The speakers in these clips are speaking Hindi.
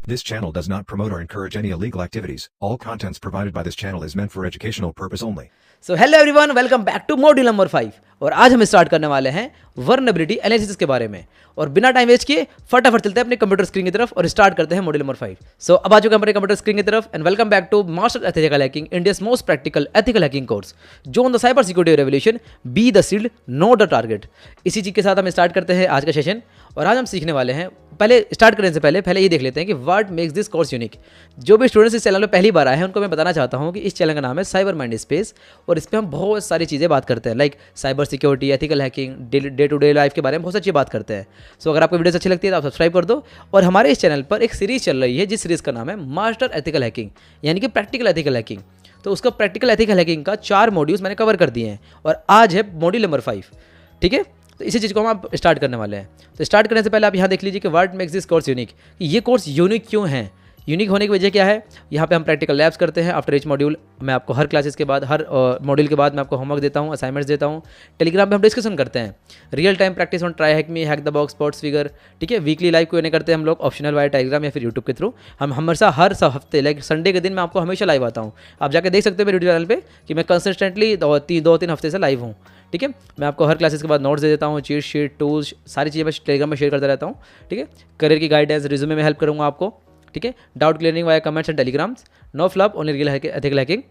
This channel does not promote or encourage any illegal activities. All contents provided by this channel is meant for educational purpose only. So hello everyone, welcome back to module number 5। और आज हम स्टार्ट करने वाले हैं वर्नेबिलिटी एनालिसिस के बारे में। और बिना टाइम वेस्ट किए फटाफट चलते हैं अपने कंप्यूटर स्क्रीन की तरफ और स्टार्ट करते हैं मॉड्यूल नंबर 5। सो अब आ चुके हैं अपने कंप्यूटर स्क्रीन की तरफ and welcome back to master ethical hacking, India's most practical ethical hacking course, जो on the cyber security revolution be the shield not the target. इसी चीज़ के साथ हम स्टार्ट करते हैं आज का सेशन। और आज हम सीखने वाले हैं, पहले स्टार्ट करने से पहले ये देख लेते हैं कि what makes this course unique. जो भी स्टूडेंट्स इस चैनल में पहली बार आए हैं उनको मैं बताना चाहता हूं कि इस चैनल का नाम है साइबर माइंड स्पेस, और इस पर हम बहुत सारी चीज़ें बात करते हैं, like cyber security, ethical hacking, day to day life के बारे में बहुत सारी बात करते हैं। सो अगर आपको वीडियोस अच्छी लगती है तो आप सब्सक्राइब कर दो। और हमारे इस चैनल पर एक सीरीज़ चल रही है जिस सीरीज़ का नाम है मास्टर एथिकल हैकिंग, यानी कि प्रैक्टिकल एथिकल हैकिंग। तो उसका प्रैक्टिकल एथिकल हैकिंग का 4 मॉड्यूल्स मैंने कवर कर दिए हैं और आज है मॉड्यूल नंबर 5। ठीक है, तो इसी चीज़ को हम आप स्टार्ट करने वाले हैं। तो स्टार्ट करने से पहले आप यहाँ देख लीजिए कि what makes this course unique, कि ये कोर्स यूनिक क्यों है। यूनिक होने की वजह क्या है? यहाँ पे हम प्रैक्टिकल लैब्स करते हैं आफ्टर ईच मॉड्यूल। मैं आपको हर क्लासेस के बाद, हर मॉड्यूल के बाद मैं आपको होमवर्क देता हूँ, असाइनमेंट्स देता हूँ। टेलीग्राम पे हम डिस्कशन करते हैं, real time practice on try hack me, hack the box, spots figure. ठीक है, वीकली लाइव क्यों नहीं करते हम लोग, ऑप्शनल वाया टेलीग्राम या फिर यूट्यूब के थ्रू। हम हमेशा हर हफ्ते लाइक संडे के दिन मैं आपको हमेशा लाइव आता हूँ। आप जाकर देख सकते हैं मेरे यूट्यूब चैनल पर कि मैं कंसिस्टेंटली 2-3 हफ्ते से लाइव हूँ। ठीक है, मैं आपको हर क्लासेस के बाद नोट्स दे देता हूँ, चीट शीट, टूल्स, सारी चीज़ें मैं टेलीग्राम में शेयर करता रहता हूँ। ठीक है, करियर की गाइडेंस, रिज्यूमे में हेल्प करूँगा आपको। ठीक है, doubt clearing via comments and telegrams, no flop, only real ethical hacking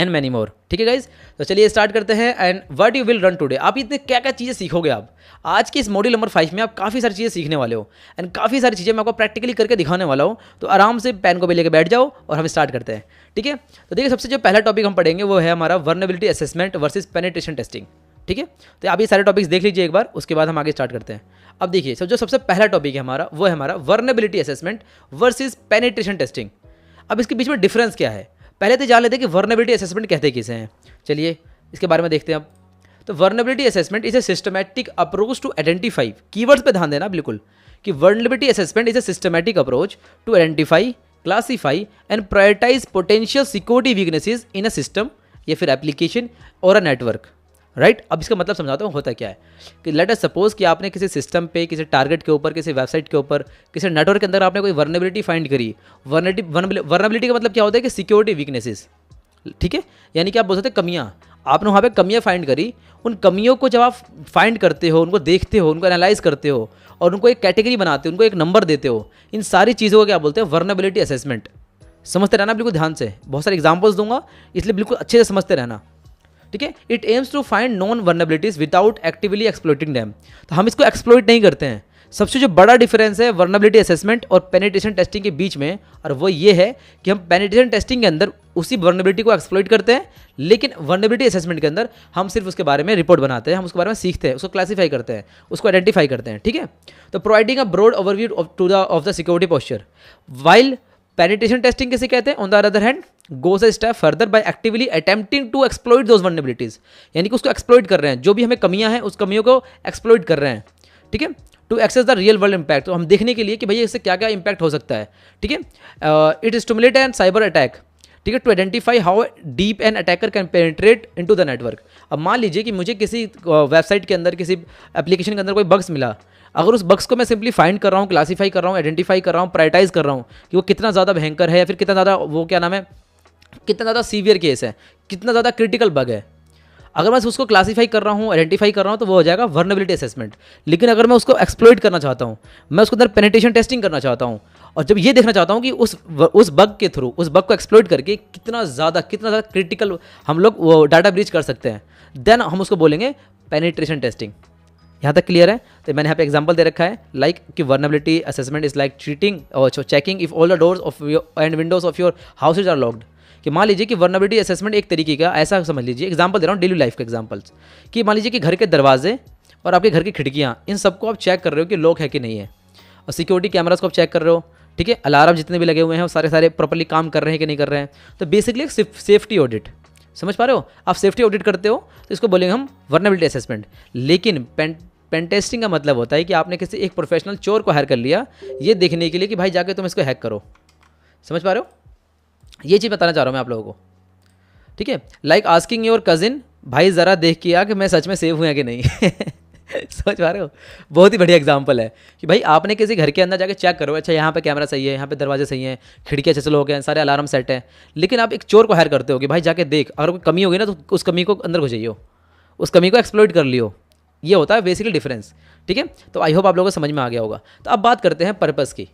and many more. ठीक है गाइज, तो चलिए स्टार्ट करते हैं। And what you will learn today, आप इतने क्या क्या चीज़ें सीखोगे आप आज के इस मॉड्यूल नंबर 5 में। आप काफ़ी सारी चीज़ें सीखने वाले हो एंड काफ़ी सारी चीज़ें मैं आपको प्रैक्टिकली करके दिखाने वाला हूँ। तो आराम से पेन को भी लेकर बैठ जाओ और हम स्टार्ट करते हैं। ठीक है, तो देखिए सबसे जो पहला टॉपिक हम पढ़ेंगे वो है हमारा vulnerability assessment versus penetration testing. ठीक है, तो आप ये सारे टॉपिक्स देख लीजिए एक बार, उसके बाद हम आगे स्टार्ट करते हैं। अब देखिए जो सबसे पहला टॉपिक है हमारा वो है हमारा vulnerability assessment versus penetration testing. अब इसके बीच में डिफरेंस क्या है, पहले तो जान लेते हैं कि वर्नेबिलिटी असेसमेंट कहते किसे हैं। चलिए इसके बारे में देखते हैं अब। तो vulnerability assessment is a systematic approach to identify, keywords पे ध्यान देना बिल्कुल, कि vulnerability assessment is a systematic approach to identify, classify and prioritise potential security weaknesses in a system या फिर एप्लीकेशन और अ नेटवर्क। राइट, अब इसका मतलब समझाता हूँ होता क्या है। कि लेट अस सपोज कि आपने किसी सिस्टम पे, किसी टारगेट के ऊपर, किसी वेबसाइट के ऊपर, किसी नेटवर्क के अंदर आपने कोई वर्नेबिलिटी फाइंड करी। वर्नेबिलिटी का मतलब क्या होता है कि सिक्योरिटी वीकनेसेस। ठीक है, यानी कि आप बोल सकते हैं कमियाँ, आपने वहाँ पे कमियाँ फाइंड करी। उन कमियों को जब आप फाइंड करते हो, उनको देखते हो, उनको एनालाइज करते हो और उनको एक कैटेगरी बनाते हो, उनको एक नंबर देते हो, इन सारी चीज़ों को क्या बोलते हैं, वर्नेबिलिटी असेसमेंट। समझते रहना बिल्कुल ध्यान से, बहुत सारे एग्जाम्पल्स दूंगा इसलिए बिल्कुल अच्छे से समझते रहना। ठीक है, it aims to find known vulnerabilities without actively exploiting them. तो हम इसको एक्सप्लोइट नहीं करते हैं। सबसे जो बड़ा डिफरेंस है वर्नेबिलिटी असेसमेंट और पेनिट्रेशन टेस्टिंग के बीच में, और वो ये है कि हम पेनिट्रेशन टेस्टिंग के अंदर उसी वर्नेबिलिटी को एक्सप्लोइट करते हैं, लेकिन वर्नेबिलिटी असेसमेंट के अंदर हम सिर्फ उसके बारे में रिपोर्ट बनाते हैं, हम उसके बारे में सीखते हैं, उसको क्लासीफाई करते हैं, उसको आइडेंटिफाई करते हैं। ठीक है, तो providing a broad overview of the security posture. While penetration testing किसे कहते हैं, on the other hand goes a step further by actively attempting to exploit those vulnerabilities, यानी कि उसको एक्सप्लोइट कर रहे हैं, जो भी हमें कमियां हैं उस कमियों को एक्सप्लोइट कर रहे हैं। ठीक है, to access the real world impact, तो हम देखने के लिए कि भैया इससे क्या क्या इंपैक्ट हो सकता है। ठीक है, it stimulate an cyber attack. ठीक है, to identify how deep an attacker can penetrate into the network. अब मान लीजिए कि मुझे किसी वेबसाइट के अंदर, किसी एप्लीकेशन के अंदर कोई बग्स मिला। अगर उस बग्स को मैं सिंपली फाइंड कर रहा हूँ, क्लासीफाई कर रहा हूँ, आइडेंटिफाई कर रहा हूँ, प्रायोरिटाइज कर रहा हूँ कि वो कितना ज़्यादा भयंकर है या फिर कितना ज़्यादा वो क्या नाम है, कितना ज़्यादा सीवियर केस है, कितना ज़्यादा क्रिटिकल बग है। अगर मैं उसको क्लासीफाई कर रहा हूँ, आइडेंटिफाई कर रहा हूँ, तो वो हो जाएगा वर्नेबिलिटी असेसमेंट। लेकिन अगर मैं उसको एक्सप्लोइट करना चाहता हूँ, मैं उसके अंदर पेनिट्रेशन टेस्टिंग करना चाहता हूँ, और जब ये देखना चाहता हूँ कि उस बग के थ्रू, उस बग को एक्सप्लोइट करके कितना ज़्यादा क्रिटिकल हम लोग वो डाटा ब्रीच कर सकते हैं, देन हम उसको बोलेंगे पेनिट्रेशन टेस्टिंग। यहाँ तक क्लियर है? तो मैंने यहाँ पे एग्जांपल दे रखा है, लाइक कि vulnerability assessment is like cheating और checking if all the doors of and windows of your houses are locked. कि मान लीजिए कि वर्नेबिलिटी असेसमेंट एक तरीके का, ऐसा समझ लीजिए, एग्जांपल दे रहा हूँ डेली लाइफ के एग्जांपल्स, कि मान लीजिए कि घर के दरवाजे और आपके घर की खिड़कियाँ, इन सबको आप चेक कर रहे हो कि लॉक है कि नहीं है, और सिक्योरिटी कैमरास को आप चेक कर रहे हो। ठीक है, अलार्म जितने भी लगे हुए हैं वो सारे प्रॉपर्ली काम कर रहे हैं कि नहीं कर रहे हैं। तो बेसिकली एक सेफ्टी ऑडिट, समझ पा रहे हो आप, सेफ्टी ऑडिट करते हो तो इसको बोलेंगे हम वर्नेबिलिटी असेसमेंट। लेकिन पेन टेस्टिंग का मतलब होता है कि आपने किसी एक प्रोफेशनल चोर को हायर कर लिया ये देखने के लिए कि भाई जाके तुम इसको हैक करो। समझ पा रहे हो, ये चीज़ बताना चाह रहा हूँ मैं आप लोगों को। ठीक है, लाइक आस्किंग योर कजिन, भाई ज़रा देख के आ कि मैं सच में सेव हुआ कि नहीं। समझ पा रहे हो? बहुत ही बढ़िया एग्जांपल है कि भाई आपने किसी घर के अंदर जाके चेक करो, अच्छा यहाँ पे कैमरा सही है, यहाँ पे दरवाजे सही हैं, खिड़कियाँ अच्छे से लोग हैं, सारे अलार्म सेट हैं, लेकिन आप एक चोर को हायर करते हो कि भाई जाके देख, अगर कोई कमी होगी ना तो उस कमी को अंदर घुसाइयो, उस कमी को एक्सप्लॉइट कर लियो। ये होता है बेसिकली डिफरेंस। ठीक है, तो आई होप आप लोगों को समझ में आ गया होगा। तो अब बात करते हैं पर्पस की।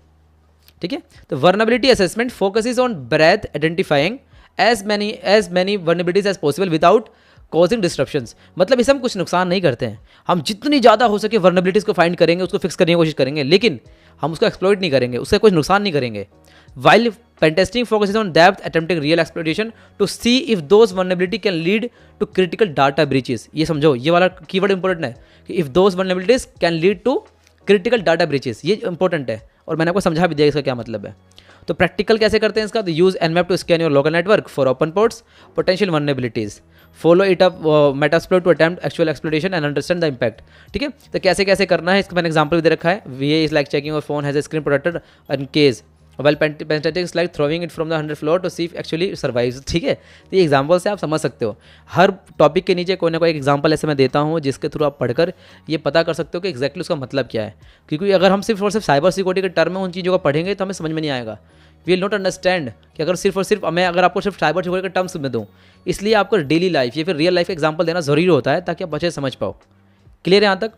ठीक है, तो vulnerability assessment focuses on breadth identifying as many vulnerabilities as possible without causing disruptions. मतलब इसे हम कुछ नुकसान नहीं करते हैं, हम जितनी ज़्यादा हो सके वर्नेबिलिटीज़ को फाइंड करेंगे, उसको फिक्स करने की कोशिश करेंगे, लेकिन हम उसको एक्सप्लॉइट नहीं करेंगे, उससे कुछ नुकसान नहीं करेंगे। While pentesting focuses on depth attempting real exploitation to see if those vulnerability can lead to critical data breaches. ये समझो, ये वाला कीवर्ड इंपॉर्टेंट है कि if those vulnerabilities can lead to critical data breaches, ये इंपॉर्टेंट है और मैंने आपको समझा भी दिया इसका क्या मतलब है। तो प्रैक्टिकल कैसे करते हैं इसका? तो use Nmap to scan your local network for open ports potential vulnerabilities, follow it up Metasploit to attempt actual exploitation and understand the impact. ठीक है, तो कैसे कैसे करना है इसका मैंने एग्जांपल भी दे रखा है। VA is like checking your phone has a screen protector in case, while pentesting is like throwing it from the 100th floor to see if actually survives. ठीक है, तो ये एग्जांपल से आप समझ सकते हो, हर टॉपिक के नीचे कोई ना कोई एक एग्जांपल ऐसे मैं देता हूँ जिसके थ्रू आप पढ़कर ये पता कर सकते हो कि एक्जैक्टली उसका मतलब क्या है। क्योंकि अगर हम सिर्फ और सिर्फ साइबर सिक्योरिटी के टर्म में उन चीज़ों को पढ़ेंगे तो हमें समझ में नहीं आएगा। वी विल नॉट अंडरस्टैंड कि अगर सिर्फ और सिर्फ मैं अगर आपको सिर्फ साइबर सिक्योरिटी के टर्म्स में दूँ, इसलिए आपको डेली लाइफ या फिर रियल लाइफ एग्जांपल देना ज़रूरी होता है ताकि आप अच्छे समझ पाओ। क्लियर है यहाँ तक?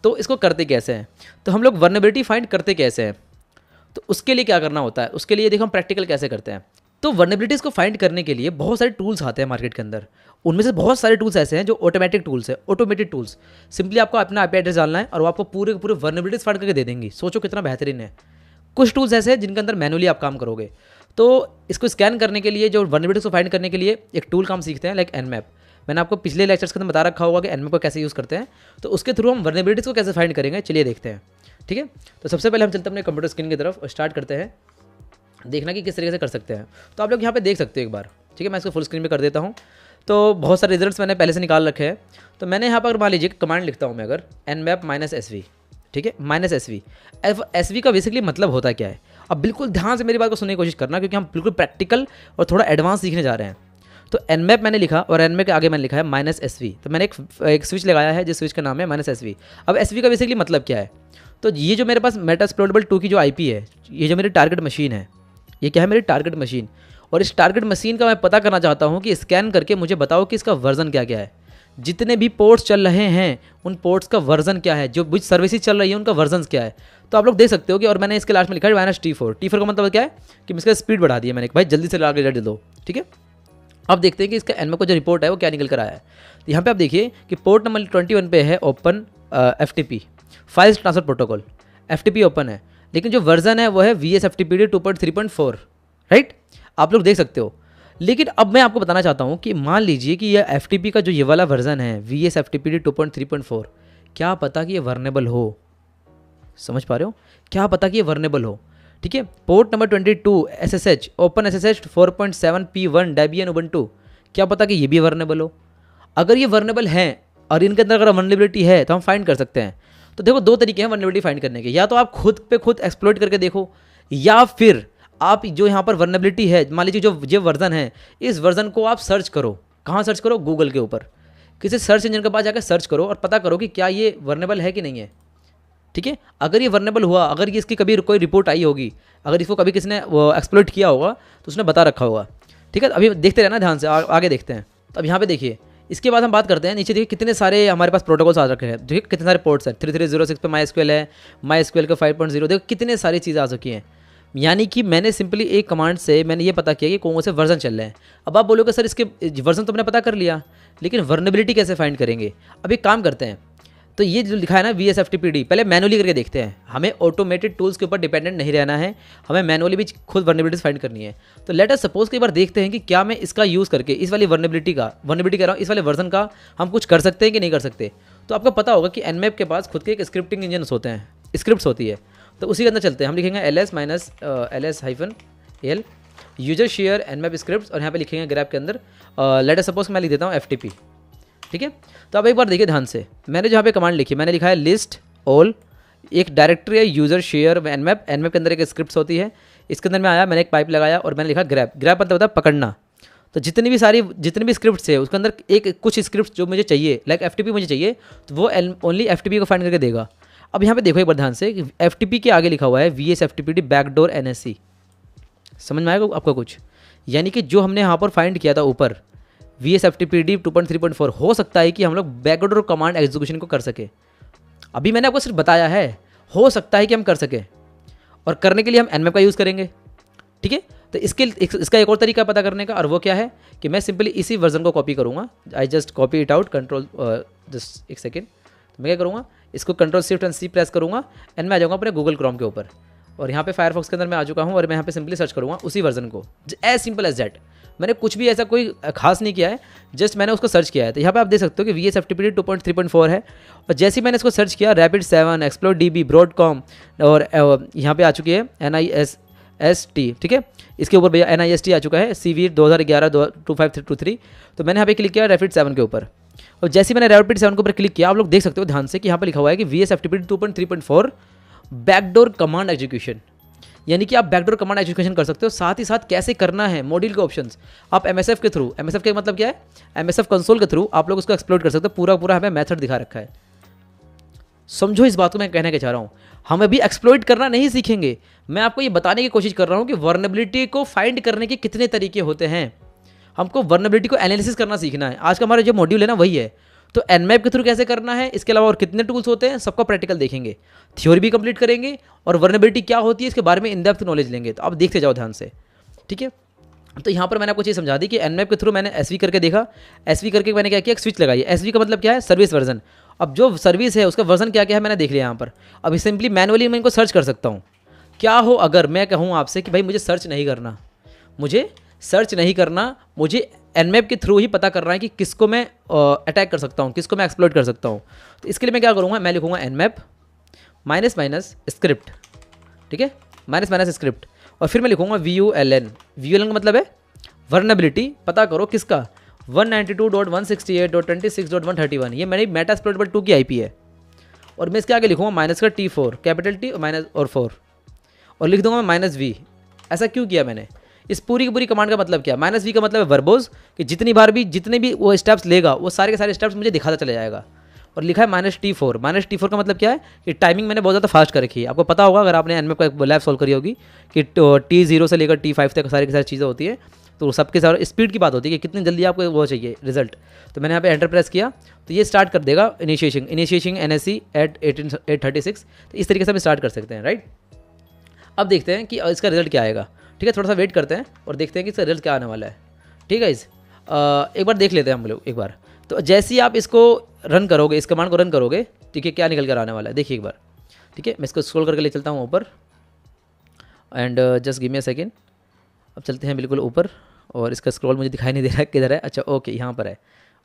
तो इसको करते कैसे हैं, तो हम लोग वर्नेबिलिटी फाइंड करते कैसे हैं, तो उसके लिए क्या करना होता है, उसके लिए देखो हम प्रैक्टिकल कैसे करते हैं। तो वर्नेबिलिटीज़ को फाइंड करने के लिए बहुत सारे टूल्स आते हैं मार्केट के अंदर। उनमें से बहुत सारे टूल्स ऐसे हैं जो ऑटोमेटिक टूल्स है, ऑटोमेटेड टूल्स। सिंपली आपको अपना आईपी एड्रेस डालना है और वो आपको पूरे पूरे वर्नेबिलिटीज़ फाइंड करके दे देंगी। सोचो कितना बेहतरीन है। कुछ टूल्स ऐसे हैं जिनके अंदर मैनुअली आप काम करोगे। तो इसको स्कैन करने के लिए, जो वर्नेबिलिटीज़ को फाइंड करने के लिए एक टूल का हम सीखते हैं, लाइक एनमैप। मैंने आपको पिछले लेक्चर्स के अंदर बता रखा होगा कि एनमैप को कैसे यूज़ करते हैं, तो उसके थ्रू हम वर्नेबिलिटीज़ को कैसे फाइंड करेंगे, चलिए देखते हैं। ठीक है, तो सबसे पहले हम चलते हैं अपने कंप्यूटर स्क्रीन की तरफ और स्टार्ट करते हैं देखना कि किस तरीके से कर सकते हैं। तो आप लोग यहाँ पे देख सकते हो एक बार। ठीक है, मैं इसको फुल स्क्रीन पे कर देता हूँ। तो बहुत सारे रिजल्ट्स मैंने पहले से निकाल रखे हैं। तो मैंने यहाँ पर मान लीजिए कमांड लिखता हूँ मैं, अगर nmap -sv, ठीक है, -sv। sv का बेसिकली मतलब होता क्या है, अब बिल्कुल ध्यान से मेरी बात को सुनने की कोशिश करना, क्योंकि हम बिल्कुल प्रैक्टिकल और थोड़ा एडवांस सीखने जा रहे हैं। तो nmap मैंने लिखा और nmap के आगे मैंने लिखा है -sv। तो मैंने एक स्विच लगाया है जिस स्विच का नाम है -sv। अब sv का बेसिकली मतलब क्या है, तो ये जो मेरे पास मेटास्प्लोइटेबल 2 की जो IP है, ये जो मेरी टारगेट मशीन है, ये क्या है, मेरी टारगेट मशीन। और इस टारगेट मशीन का मैं पता करना चाहता हूँ कि स्कैन करके मुझे बताओ कि इसका वर्जन क्या क्या है, जितने भी पोर्ट्स चल रहे हैं उन पोर्ट्स का वर्जन क्या है, जो विच सर्विसेज चल रही है उनका वर्जन क्या है। तो आप लोग देख सकते हो कि, और मैंने इसके लास्ट में लिखा है -T4। T4 का मतलब क्या है कि इसका स्पीड बढ़ा दिया मैंने, भाई जल्दी से आगे रिजल्ट दो। ठीक है, अब देखते हैं कि इसका एनमैप का जो रिपोर्ट है वो क्या निकल कर आया है। तो यहाँ पे आप देखिए कि पोर्ट नंबर 21 पे है open FTP files transfer protocol, FTP open है, लेकिन जो वर्जन है वो है VSFTPD 2.3.4, राइट, आप लोग देख सकते हो। लेकिन अब मैं आपको बताना चाहता हूँ कि मान लीजिए कि यह FTP का जो ये वाला वर्जन है VSFTPD 2.3.4, क्या पता कि ये वर्नेबल हो, समझ पा रहे हो, क्या पता कि ये वर्नेबल हो। ठीक है, port number 22 SSH open SSH 4.7P1 Debian Ubuntu, क्या पता कि ये भी वर्नेबल हो। अगर ये वर्नेबल है और इनके अंदर अगर वर्नेबिलिटी है तो हम फाइंड कर सकते हैं। तो देखो दो तरीके हैं वर्नेबिलिटी फाइंड करने के, या तो आप खुद पे खुद एक्सप्लोइट करके देखो, या फिर आप जो यहाँ पर वर्नेबिलिटी है, मान लीजिए जो वर्जन है, इस वर्जन को आप सर्च करो। कहाँ सर्च करो? गूगल के ऊपर, किसी सर्च इंजन के पास जाकर सर्च करो और पता करो कि क्या ये वर्नेबल है कि नहीं है। ठीक है, अगर ये वर्नेबल हुआ, अगर ये इसकी कभी कोई रिपोर्ट आई होगी, अगर इसको कभी किसी ने एक्सप्लोइट किया होगा तो उसने बता रखा होगा। ठीक है, अभी देखते रहना ध्यान से, आगे देखते हैं। तो अब यहाँ पे देखिए, इसके बाद हम बात करते हैं नीचे। देखिए कितने सारे हमारे पास प्रोटोकॉल्स आ रखे हैं, देखिए कितने सारे पोर्ट्स हैं। 3306 पे MySQL है, MySQL का 5.0, देखो कितने सारी चीज़ें आ चुकी हैं। यानी कि मैंने सिंपली एक कमांड से मैंने ये पता किया कि कौन से वर्जन चल रहे हैं। अब आप बोलोगे सर इसके वर्जन तो मैंने पता कर लिया, लेकिन वर्नेबिलिटी कैसे फाइंड करेंगे। अब एक काम करते हैं, तो ये जो लिखा है ना VSFTPD, पहले मैनुअली करके देखते हैं। हमें ऑटोमेटेड टूल्स के ऊपर डिपेंडेंट नहीं रहना है, हमें मैनुअली भी खुद वर्नेबिलिटीज फाइंड करनी है। तो लेट अस सपोज कई बार देखते हैं कि क्या मैं इसका यूज़ करके इस वाली वर्नेबिलिटी कह रहा हूँ, इस वाले वर्जन का हम कुछ कर सकते हैं कि नहीं कर सकते। तो आपको पता होगा कि nmap के पास खुद के एक स्क्रिप्टिंग इंजन होते हैं, स्क्रिप्ट्स होती है। तो उसी के अंदर चलते हैं, हम लिखेंगे ls-l user share nmap scripts, और यहाँ पे लिखेंगे ग्रैब के अंदर लेट अस सपोज मैं लिख देता हूँ FTP। ठीक है, तो अब एक बार देखिए ध्यान से, मैंने जहाँ पे कमांड लिखी, मैंने लिखा है लिस्ट ऑल, एक डायरेक्टरी है यूजर शेयर nmap के अंदर एक स्क्रिप्ट होती है, इसके अंदर मैं आया, मैंने एक पाइप लगाया और मैंने लिखा ग्रैब। ग्रैब मतलब होता है पकड़ना। तो जितनी भी स्क्रिप्ट्स है उसके अंदर कुछ स्क्रिप्ट जो मुझे चाहिए, लाइक FTP मुझे चाहिए, तो वो ओनली FTP को फाइंड करके देगा। अब यहाँ पे देखो एक बार ध्यान से कि FTP के आगे लिखा हुआ है VSFTPD बैकडोर NSC। समझ में आएगा आपको कुछ? यानी कि जो हमने यहाँ पर फाइंड किया था ऊपर VSFTPD 2.3.4, हो सकता है कि हम लोग बैकडोर कमांड एग्जीक्यूशन को कर सके। अभी मैंने आपको सिर्फ बताया है, हो सकता है कि हम कर सकें, और करने के लिए हम nmap का यूज़ करेंगे। ठीक है, तो इसका एक और तरीका पता करने का, और वो क्या है कि मैं सिंपली इसी वर्जन को कॉपी करूँगा। I just copy it out, control just एक सेकेंड। तो मैं क्या करूँगा, इसको Ctrl+Shift+C प्रेस करूँगा एंड मैं आ जाऊँगा अपने गूगल क्रोम के ऊपर, और यहाँ पे फायरफॉक्स के अंदर मैं आ चुका हूँ, और मैं यहाँ पे सिंपली सर्च करूँगा उसी वर्जन को, एज सिंपल एज दैट। मैंने कुछ भी ऐसा कोई खास नहीं किया है, जस्ट मैंने उसको सर्च किया है। तो यहाँ पे आप देख सकते हो कि VSFTPD 2.3.4 है, और जैसे ही मैंने इसको सर्च किया Rapid7, ExploitDB, Broadcom, और यहाँ पे आ चुकी है NIST। ठीक है, इसके ऊपर भैया NIST आ चुका है, CV 2011-2523। तो मैंने यहाँ पे क्लिक किया Rapid7 के ऊपर, और जैसे मैंने Rapid7 के ऊपर क्लिक किया, आप लोग देख सकते हो ध्यान से कि यहाँ पे लिखा हुआ है कि VSFTPD 2.3.4 बैकडोर कमांड एग्जीक्यूशन, यानी कि आप बैकडोर कमांड एग्जीक्यूशन कर सकते हो। साथ ही साथ कैसे करना है, मॉड्यूल के ऑप्शंस आप MSF के थ्रू, MSF के मतलब क्या है, MSF कंसोल के थ्रू आप लोग उसको एक्सप्लोर कर सकते हो। पूरा हमें मेथड दिखा रखा है। समझो इस बात को मैं कहने के चाह रहा हूँ, हम अभी एक्सप्लोइट करना नहीं सीखेंगे, मैं आपको ये बताने की कोशिश कर रहा हूँ कि वर्नेबिलिटी को फाइंड करने के कितने तरीके होते हैं। हमको वर्नेबिलिटी को एनालिसिस करना सीखना है। आज का हमारा जो मॉड्यूल है ना वही है। तो nmap के थ्रू कैसे करना है, इसके अलावा और कितने टूल्स होते हैं, सबका प्रैक्टिकल देखेंगे, थ्योरी भी कंप्लीट करेंगे, और वर्नेबिलिटी क्या होती है इसके बारे में इन डेप्थ नॉलेज लेंगे। तो आप देखते जाओ ध्यान से, ठीक है। तो यहाँ पर मैंने आपको चीज़ समझा दी कि nmap के थ्रू मैंने SV करके देखा, SV करके मैंने क्या किया, एक स्विच लगाई। SV का मतलब क्या है, सर्विस वर्जन। अब जो सर्विस है उसका वर्जन क्या क्या है मैंने देख लिया यहाँ पर। अभी सिंपली मैनुअली मैं इनको सर्च कर सकता हूँ। क्या हो अगर मैं कहूँ आपसे कि भाई मुझे सर्च नहीं करना, मुझे nmap के थ्रू ही पता करना है कि किसको मैं अटैक कर सकता हूँ, किसको मैं एक्सप्लॉइट कर सकता हूँ। तो इसके लिए मैं क्या करूँगा, मैं लिखूँगा nmap -स्क्रिप्ट, ठीक है, -, स्क्रिप्ट, और फिर मैं लिखूँगा VULN। VULN का मतलब है वर्नेबिलिटी पता करो किसका, 192.168.26.131। ये मेरी मेटास्प्लॉइटेबल 2 की IP है, और मैं इसके आगे लिखूँगा माइनस का T4, कैपिटल T और माइनस और 4, और लिख दूंगा मैं -V। ऐसा क्यों किया मैंने, इस पूरी की पूरी कमांड का मतलब क्या, -V का मतलब है वर्बोज, कि जितने भी वो स्टेप्स लेगा वो सारे के सारे स्टेप्स मुझे दिखाता चला जाएगा। और लिखा है -T4। -T4 का मतलब क्या है कि टाइमिंग मैंने बहुत ज़्यादा फास्ट कर रखी है। आपको पता होगा अगर आपने nmap का लैब सॉल्व करी होगी कि T0 से लेकर T5 तक सारी की सारी चीज़ें होती है, तो सबके सारे स्पीड की बात होती है कि कितनी जल्दी आपको वो चाहिए रिजल्ट। तो मैंने यहाँ पे एंटर प्रेस किया तो ये स्टार्ट कर देगा इनिशिएशन NSC at 836। तो इस तरीके से हम स्टार्ट कर सकते हैं, राइट। अब देखते हैं कि इसका रिजल्ट क्या आएगा, ठीक है। थोड़ा सा वेट करते हैं और देखते हैं कि इसका रिजल्ट क्या आने वाला है, ठीक है। एक बार देख लेते हैं हम लोग एक बार। तो जैसे ही आप इसको रन करोगे, इस कमांड को रन करोगे, ठीक है, क्या निकल कर आने वाला है देखिए एक बार, ठीक है। मैं इसको स्क्रॉल करके ले चलता हूँ ऊपर, and just give me a second. अब चलते हैं बिल्कुल ऊपर, और इसका स्क्रॉल मुझे दिखाई नहीं दे रहा है किधर है, अच्छा ओके यहाँ पर है,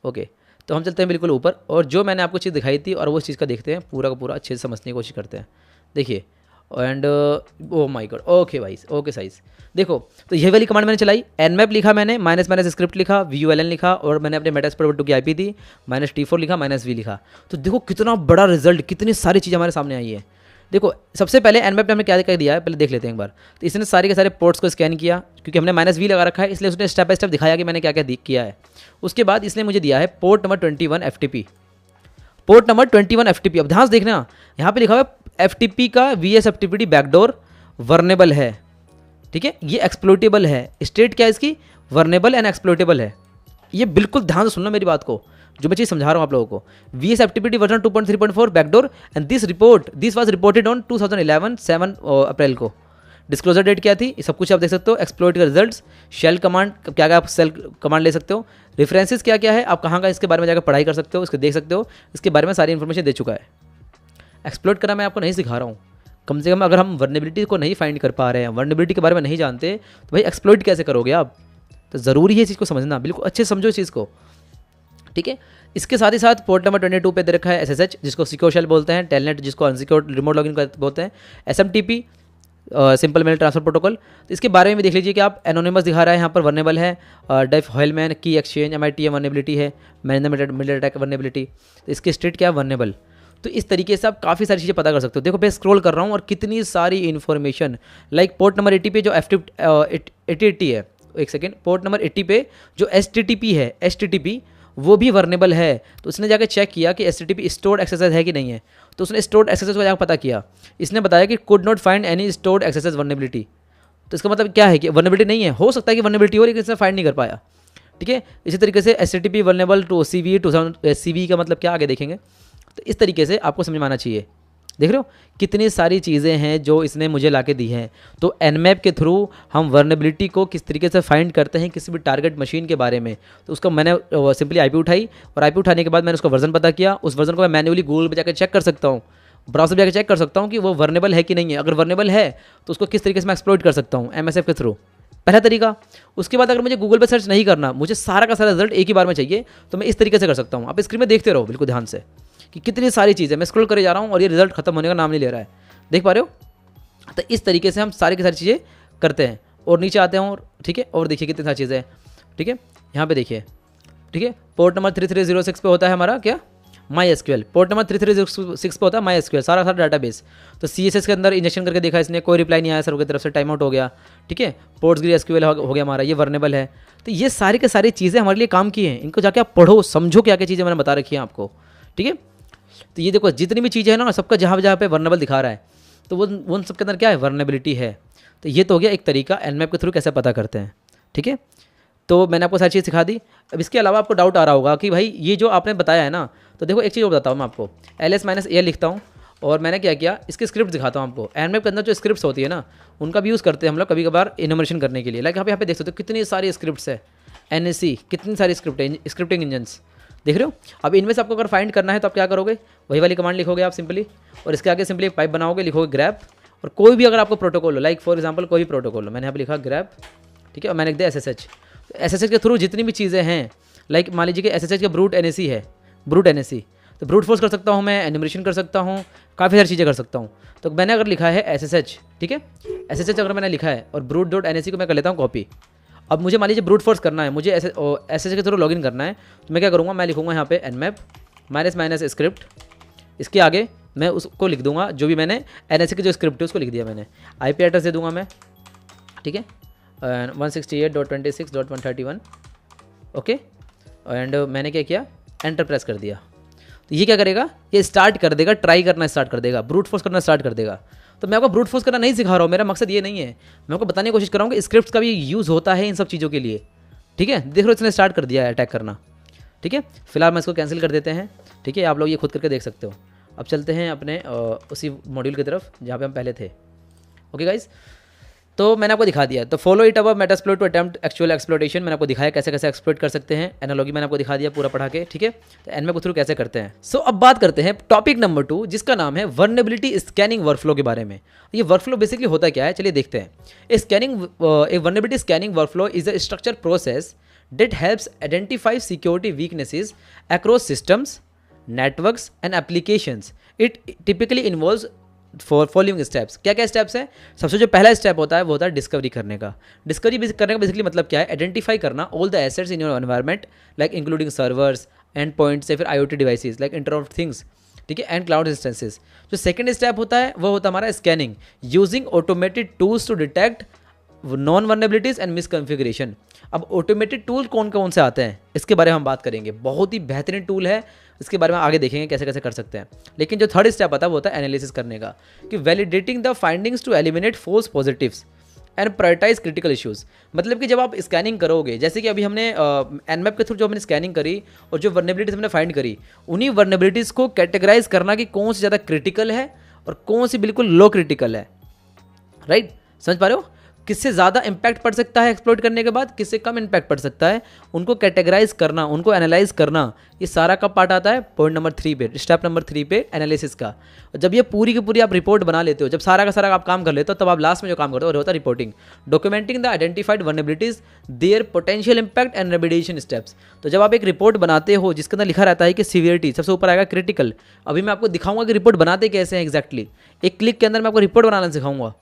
ओके। तो हम चलते हैं बिल्कुल ऊपर, और जो मैंने आपको चीज़ दिखाई थी और वो चीज़ का देखते हैं, पूरा का पूरा अच्छे से समझने की कोशिश करते हैं। देखिए, and oh my God, okay भाई, ओके साइज। देखो, तो ये वाली कमांड मैंने चलाई, nmap लिखा मैंने, -, स्क्रिप्ट लिखा, VULN लिखा, और मैंने अपने मेटास्प्लॉइटेबल 2 की IP दी, -T4 लिखा, -V लिखा। तो देखो कितना बड़ा रिजल्ट, कितनी सारी चीज़ें हमारे सामने आई है। देखो सबसे पहले nmap ने हमें क्या क्या दिया है, पहले देख लेते हैं एक बार। तो इसने सारे के सारे पोर्ट्स को स्कैन किया, क्योंकि हमने -V लगा रखा है, इसलिए उसने स्टेप बाय स्टेप दिखाया कि मैंने क्या क्या किया है। उसके बाद इसने मुझे दिया है port number 21 FTP, port number 21 FTP। अब ध्यान से देखना, यहाँ पे लिखा हुआ है FTP का VSFTPD बैकडोर वर्नेबल है, ठीक है, ये एक्सप्लोइटेबल है। स्टेट क्या है इसकी, वर्नेबल एंड एक्सप्लोइटेबल है। ये बिल्कुल ध्यान से सुनना मेरी बात को, जो मैं चीज़ समझा रहा हूँ आप लोगों को। VSFTPD version 2.3.4 backdoor, and this was reported on 2011 7 April को। डिस्क्लोजर डेट क्या थी, ये सब कुछ आप देख सकते हो। एक्सप्लोइट का रिजल्ट्स, शेल कमांड, क्या क्या आप शेल कमांड ले सकते हो, रेफरेंसेस क्या क्या है, आप कहाँ का इसके बारे में जाकर पढ़ाई कर सकते हो, इसको देख सकते हो, इसके बारे में सारी इन्फॉर्मेशन दे चुका है। एक्सप्लोइट करना मैं आपको नहीं सिखा रहा हूँ, कम से कम अगर हम वर्नेबिलिटी को नहीं फाइंड कर पा रहे हैं, वर्नेबिलिटी के बारे में नहीं जानते, तो भाई एक्सप्लोइट कैसे करोगे आप। तो ज़रूरी है इस चीज़ को समझना, बिल्कुल अच्छे समझो इस चीज़ को, ठीक है। इसके साथ ही साथ पोर्ट नंबर 22 पे दे रखा है SSH, जिसको सिक्योर शेल बोलते हैं, टेलनेट जिसको अनसिक्योर्ड रिमोट लॉगिन बोलते हैं, SMTP simple mail transfer protocol. तो इसके बारे में भी देख लीजिए कि आप एनोनिमस दिखा रहा है यहाँ पर, वर्नेबल है, डेफ हॉयलमैन की एक्सचेंज MITM वर्नेबिलिटी है, मैनेजमेंट मिलिट्री अटैक वर्नेबिलिटी। तो इसकी स्टेट क्या है, वर्नेबल। तो इस तरीके से आप काफ़ी सारी चीज़ें पता कर सकते हो। देखो मैं स्क्रॉल कर रहा हूँ और कितनी सारी इन्फॉर्मेशन, लाइक पोर्ट नंबर 80 पे जो 8080 है, एक सेकेंड, पोर्ट नंबर 80 पे जो HTTP है, HTTP वो भी वर्नेबल है। तो उसने जाकर चेक किया कि HTTP स्टोर्ड एक्सेसेस है कि नहीं है, तो उसने स्टोर्ड एक्सेसेस को जाकर पता किया, इसने बताया कि could not find any stored axes vulnerability. तो इसका मतलब क्या है कि वर्नेबिलिटी नहीं है, हो सकता है कि वर्नेबिलिटी हो लेकिन इसने फाइंड नहीं कर पाया। ठीक है, इसी तरीके से HTTP vulnerable to CVE 2000 CVE का मतलब क्या आगे देखेंगे। तो इस तरीके से आपको समझ में आना चाहिए। देख रहे हो कितनी सारी चीज़ें हैं जो इसने मुझे ला के दी हैं। तो Nmap के थ्रू हम वर्नेबिलिटी को किस तरीके से फाइंड करते हैं किसी भी टारगेट मशीन के बारे में। तो उसका मैंने सिंपली IP उठाई और IP उठाने के बाद मैंने उसका वर्जन पता किया। उस वर्जन को मैं मैन्युअली गूगल पर जाकर चेक कर सकता हूँ, ब्राउजर पर जाकर चेक कर सकता हूँ कि वो वर्नेबल है कि नहीं है। अगर वर्नेबल है तो उसको किस तरीके से मैं एक्सप्लॉइट कर सकता हूँ MSF के थ्रू, पहला तरीका। उसके बाद अगर मुझे गूगल पे सर्च नहीं करना, मुझे सारा का सारा रिजल्ट एक ही बार में चाहिए, तो मैं इस तरीके से कर सकता हूँ। आप स्क्रीन में देखते रहो बिल्कुल ध्यान से कि कितनी सारी चीज़ें मैं स्क्रॉल करे जा रहा हूँ और ये रिजल्ट खत्म होने का नाम नहीं ले रहा है। देख पा रहे हो? तो इस तरीके से हम सारी की सारी चीज़ें करते हैं। और नीचे आते हैं और ठीक है, और देखिए कितनी सारी चीज़ें हैं। ठीक है, यहाँ पे देखिए, ठीक है, पोर्ट नंबर 3306 पे होता है हमारा क्या, MySQL। पोर्ट नंबर 3306 पे होता है MySQL, सारा डाटाबेस। तो CSS के अंदर इंजेक्शन करके देखा इसने, कोई रिप्लाई नहीं आया सर्वर की तरफ से, टाइम आउट हो गया। ठीक है, PostgreSQL हो गया हमारा, ये वर्नेबल है। तो ये सारी के सारी चीज़ें हमारे लिए काम की हैं, इनको जाके आप पढ़ो, समझो क्या क्या चीज़ें मैंने बता रखी हैं आपको। ठीक है, तो ये देखो जितनी भी चीज़ें हैं ना, सबका जहाँ जहाँ पे वर्नेबल दिखा रहा है, तो वो उन सब के अंदर क्या है, वर्नेबिलिटी है। तो ये तो हो गया एक तरीका Nmap के थ्रू कैसे पता करते हैं। ठीक है, तो मैंने आपको सारी चीज़ सिखा दी। अब इसके अलावा आपको डाउट आ रहा होगा कि भाई ये जो आपने बताया है ना, तो देखो एक चीज़ और बताता हूँ मैं आपको, ls-al लिखता हूँ और मैंने क्या किया, इसकी स्क्रिप्ट दिखाता हूँ आपको। Nmap के अंदर जो स्क्रिप्ट्स होती है ना, उनका भी यूज़ करते हैं हम लोग कभी कभार इनोमरेशन करने के लिए। लाइक आप यहाँ पे देख सकते हो कितनी सारी स्क्रिप्ट्स है, NSE, कितनी सारी स्क्रिप्टिंग इंजन्स देख रहे हो। अब इनमें से आपको अगर फाइंड करना है तो आप क्या करोगे, वही वाली कमांड लिखोगे आप सिंपली, और इसके आगे सिंपली एक पाइप बनाओगे, लिखोगे ग्रैब, और कोई भी अगर आपको प्रोटोकॉल हो, लाइक फॉर एग्जांपल कोई भी प्रोटोकॉल हो, मैंने यहाँ पे लिखा ग्रैब। ठीक है, और मैंने लिख दिया SSH। तो SSH के थ्रू जितनी भी चीज़ें हैं, लाइक मान लीजिए कि SSH का ब्रूट NSE है, ब्रूट NSE, तो ब्रूट फोर्स कर सकता हूँ मैं, एनिमरेशन कर सकता हूँ, काफ़ी सारी चीज़ें कर सकता हूँ। तो मैंने अगर लिखा है SSH, ठीक है, SSH अगर मैंने लिखा है और brute.NSE को मैं कर लेता हूँ कॉपी। अब मुझे मान लीजिए ब्रूट फोर्स करना है, मुझे SSH के थ्रू लॉगिन करना है, तो मैं क्या करूँगा, मैं लिखूँगा यहाँ पे Nmap -स्क्रिप्ट, इसके आगे मैं उसको लिख दूंगा जो भी मैंने NSE की जो स्क्रिप्ट है उसको लिख दिया मैंने, IP एड्रेस दे दूंगा मैं। ठीक है, 168.26.131 ओके, एंड मैंने क्या किया, एंटर प्रेस कर दिया। तो ये क्या करेगा, ये स्टार्ट कर देगा, ट्राई करना स्टार्ट कर देगा, ब्रूट फोर्स करना स्टार्ट कर देगा। तो मैं आपको ब्रूट फोर्स करना नहीं सिखा रहा हूँ, मेरा मकसद ये नहीं है, मैं आपको बताने की कोशिश कर रहा हूँ कि स्क्रिप्ट्स का भी यूज़ होता है इन सब चीज़ों के लिए। ठीक है, देख लो इसने स्टार्ट कर दिया है अटैक करना। ठीक है, फिलहाल मैं इसको कैंसिल कर देते हैं। ठीक है, आप लोग ये खुद करके देख सकते हो। अब चलते हैं अपने उसी मॉड्यूल की तरफ जहाँ पे हम पहले थे। ओके गाइज, तो मैंने आपको दिखा दिया, तो follow it up Metasploit to attempt actual exploitation, मैंने आपको दिखाया कैसे कैसे एक्सप्लॉइट कर सकते हैं। एनालॉजी मैंने आपको दिखा दिया पूरा पढ़ा के। ठीक है, तो Nmap के थ्रू कैसे करते हैं। सो अब बात करते हैं टॉपिक नंबर 2, जिसका नाम है वर्नेबिलिटी स्कैनिंग वर्कफ्लो के बारे में। ये वर्कफ्लो बेसिकली होता क्या है, चलिए देखते हैं। A vulnerability scanning workflow is a structure process that helps identify security weaknesses across systems, networks and applications. It typically involves following steps. क्या क्या स्टेप्स हैं, सबसे जो पहला स्टेप होता है वो होता है डिस्कवरी करने का। डिस्कवरी करने का बेसिकली मतलब क्या है, आइडेंटिफाई करना all the assets in your environment, like including servers, and points या फिर IoT devices like internet of things. ठीक है, एंड क्लाउड इंस्टेंसेस। जो सेकंड स्टेप होता है वो होता है हमारा scanning, using automated tools to detect known vulnerabilities and misconfiguration. अब ऑटोमेटेड टूल कौन कौन से आते हैं इसके बारे में हम बात करेंगे, बहुत ही बेहतरीन टूल है, इसके बारे में आगे देखेंगे कैसे कैसे कर सकते हैं। लेकिन जो थर्ड स्टेप आता है वो होता है एनालिसिस करने का, कि validating the findings to eliminate false positives and prioritise critical issues. मतलब कि जब आप स्कैनिंग करोगे, जैसे कि अभी हमने Nmap के थ्रू जो हमने स्कैनिंग करी और जो वर्नेबिलिटीज हमने फाइंड करी, उन्हीं वर्नेबिलिटीज को कैटेगराइज करना कि कौन सी ज़्यादा क्रिटिकल है और कौन सी बिल्कुल लो क्रिटिकल है। राइट, समझ पा रहे हो, किससे ज़्यादा इंपैक्ट पड़ सकता है एक्सप्लॉइट करने के बाद, किससे कम इंपैक्ट पड़ सकता है, उनको कैटेगराइज करना, उनको एनालाइज करना, ये सारा कब पार्ट आता है, पॉइंट नंबर 3 पे, स्टेप नंबर 3 पे एनालिसिस का। जब ये पूरी की पूरी आप रिपोर्ट बना लेते हो, जब सारा का सारा आप काम कर लेते हो, तब आप लास्ट में जो काम करते हो वो होता है reporting, documenting the identified vulnerabilities, there potential impact and remediation steps. तो जब आप एक रिपोर्ट बनाते हो जिसके अंदर लिखा रहता है कि सीवियरिटी, सबसे ऊपर आएगा क्रिटिकल। अभी मैं आपको दिखाऊंगा कि रिपोर्ट बनाते कैसे हैं एग्जैक्टली, एक क्लिक के अंदर मैं आपको रिपोर्ट बनाना सिखाऊंगा,